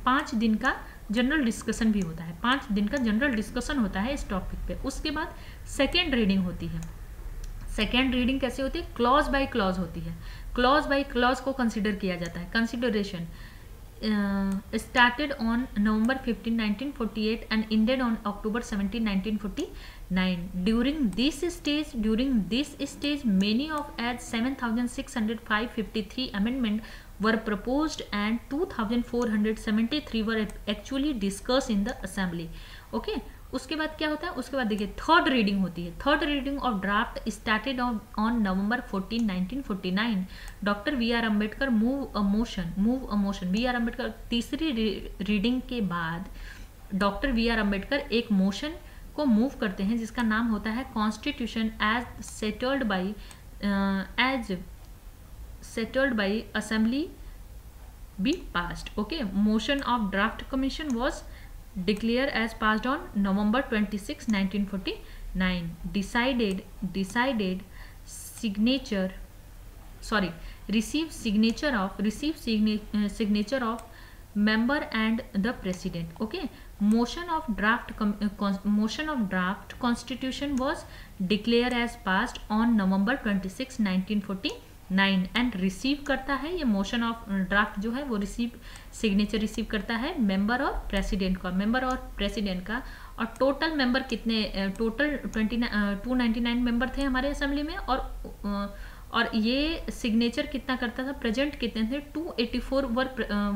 5 दिन का जनरल डिस्कशन भी होता है, 5 दिन का जनरल डिस्कशन होता है इस टॉपिक पे। उसके बाद सेकेंड रीडिंग होती है। सेकेंड रीडिंग कैसे होती है, क्लॉज बाय क्लॉज होती है। क्लॉज बाय क्लॉज को कंसिडर किया जाता है। Consideration, started on November 15, 1948 and ended on October 17, 1949. During this stage, many of as 7,653 amendments were proposed and 2,473 were actually discussed in the assembly. Okay. उसके बाद क्या होता है, उसके बाद देखिए थर्ड रीडिंग होती है. Third reading of draft started on November 14, 1949. Doctor we R Ambedkar move a motion. V R Ambedkar तीसरी रीडिंग के बाद डॉक्टर वी आर अम्बेडकर एक मोशन को मूव करते हैं जिसका नाम होता है constitution as settled by assembly be passed. Okay. Motion of draft commission was declared as passed on November 26, 1949. Receive signature of member and the president. Okay. Motion of draft constitution was declared as passed on November 26, 1949 and receive करता है ये motion of draft जो है वो signature receive करता है member और president का. और टोटल मेंबर कितने, टोटल 299 मेंबर थे हमारे असेंबली में. और ये सिग्नेचर कितना करता था, प्रेजेंट कितने थे, 284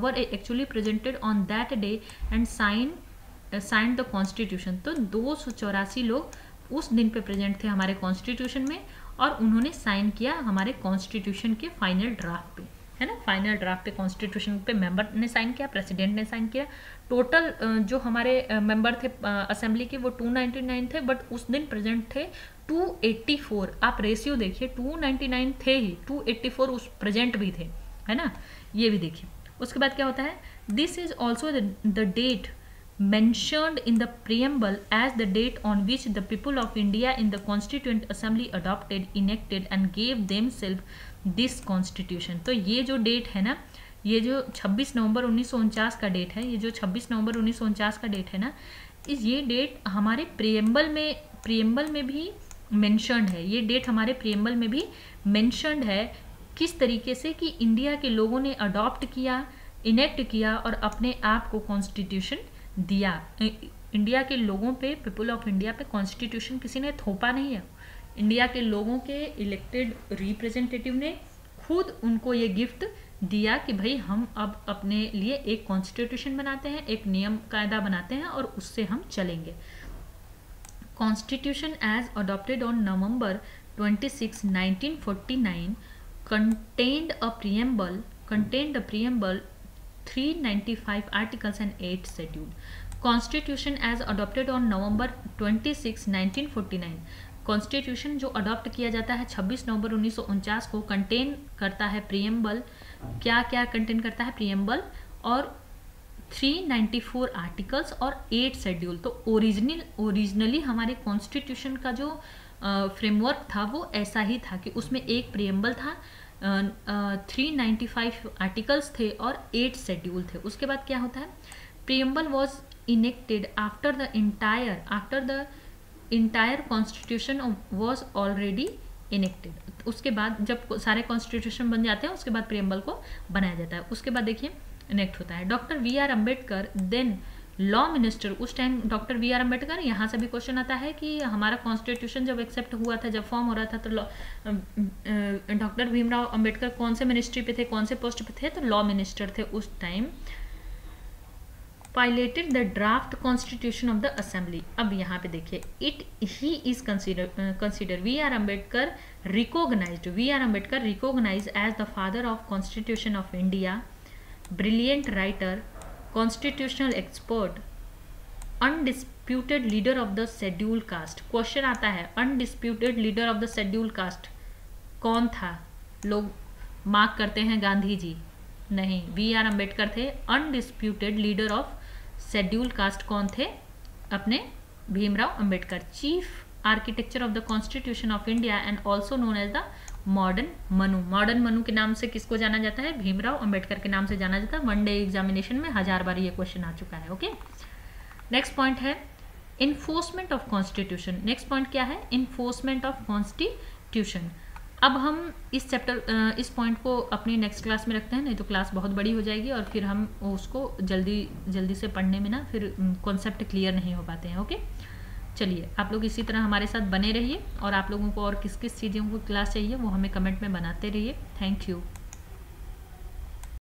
were actually presented on that day and sign the constitution. तो 284 लोग उस दिन पे प्रेजेंट थे हमारे कॉन्स्टिट्यूशन में और उन्होंने साइन किया हमारे कॉन्स्टिट्यूशन के फाइनल ड्राफ्ट पे, है ना. फाइनल ड्राफ्ट पे कॉन्स्टिट्यूशन पे मेंबर ने साइन किया, प्रेसिडेंट ने साइन किया. टोटल जो हमारे मेंबर थे असेंबली के वो 299 थे, बट उस दिन प्रेजेंट थे 284. आप रेशियो देखिए, 299 थे ही, 284 उस प्रेजेंट भी थे, है ना. ये भी देखिए. उसके बाद क्या होता है, this is also the date mentioned in the preamble as the date on which the people of India in the Constituent Assembly adopted, enacted and gave themselves this constitution. तो ये जो डेट है ना, ये जो 26 नवंबर 1949 का डेट है, ये जो 26 नवंबर 1949 का डेट है ना, ये डेट हमारे प्रियम्बल में भी मेंशन्ड है. ये डेट हमारे प्रियम्बल में भी मेंशन्ड है. किस तरीके से कि इंडिया के लोगों ने अडॉप्ट किया, इनेक्ट किया और अपने आप को कॉन्स्टिट्यूशन दिया. इंडिया के लोगों पे, पीपल ऑफ इंडिया पे कॉन्स्टिट्यूशन किसी ने थोपा नहीं है. इंडिया के लोगों के इलेक्टेड रिप्रेजेंटेटिव ने खुद उनको ये गिफ्ट दिया कि भाई हम अब अपने लिए एक कॉन्स्टिट्यूशन बनाते हैं, एक नियम कायदा बनाते हैं और उससे हम चलेंगे. Constitution as adopted on November 26, 1949 contained a preamble 395 articles and 8 schedule. Constitution as adopted on November 26, 1949. Constitution जो अडॉप्ट किया जाता है 26 नवंबर 1949 को कंटेन करता है प्रियम्बल. क्या क्या कंटेन करता है, प्रियम्बल और 394 आर्टिकल्स और 8 शेड्यूल. तो ओरिजिनली हमारे कॉन्स्टिट्यूशन का जो फ्रेमवर्क था वो ऐसा ही था कि उसमें एक प्रियम्बल था, 395 आर्टिकल्स थे और 8 शेड्यूल थे. उसके बाद क्या होता है, preamble was enacted after the entire constitution was already enacted. उसके बाद जब सारे कॉन्स्टिट्यूशन बन जाते हैं उसके बाद प्रियम्बल को बनाया जाता है. उसके बाद देखिए इनेक्ट होता है. Doctor we R Ambedkar then law minister. उस time doctor we R Ambedkar, यहाँ से भी क्वेश्चन आता है कि हमारा कॉन्स्टिट्यूशन जब एक्सेप्ट हुआ था, जब फॉर्म हो रहा था, तो डॉक्टर भीमराव अम्बेडकर कौन से मिनिस्ट्री पे थे, कौन से पोस्ट पे थे, तो लॉ मिनिस्टर थे उस time. Piloted the draft constitution of the assembly. अब यहाँ पे देखिए, he is consider B R Ambedkar recognised as the father of constitution of India, brilliant writer, constitutional expert, undisputed leader of the scheduled caste. Question आता है, undisputed leader of the scheduled caste कौन था? लोग mark करते हैं गांधी जी, नहीं, we R Ambedkar थे. Undisputed leader of schedule caste कौन थे? अपने Bhimrao Ambedkar. Chief architecture of the constitution of India and also known as the modern Manu के नाम से किसको जाना जाता है? भीमराव अंबेडकर के नाम से जाना जाता है. वन डे एग्जामिनेशन में 1000 बार ये क्वेश्चन आ चुका है. ओके, नेक्स्ट पॉइंट है enforcement of constitution. Next point क्या है? Enforcement of constitution. अब हम इस चैप्टर इस पॉइंट को अपनी नेक्स्ट क्लास में रखते हैं, नहीं तो क्लास बहुत बड़ी हो जाएगी और फिर हम उसको जल्दी से पढ़ने में ना फिर कॉन्सेप्ट क्लियर नहीं हो पाते हैं। ओके, चलिए आप लोग इसी तरह हमारे साथ बने रहिए, और आप लोगों को और किस किस चीज़ों को क्लास चाहिए वो हमें कमेंट में बनाते रहिए। Thank you.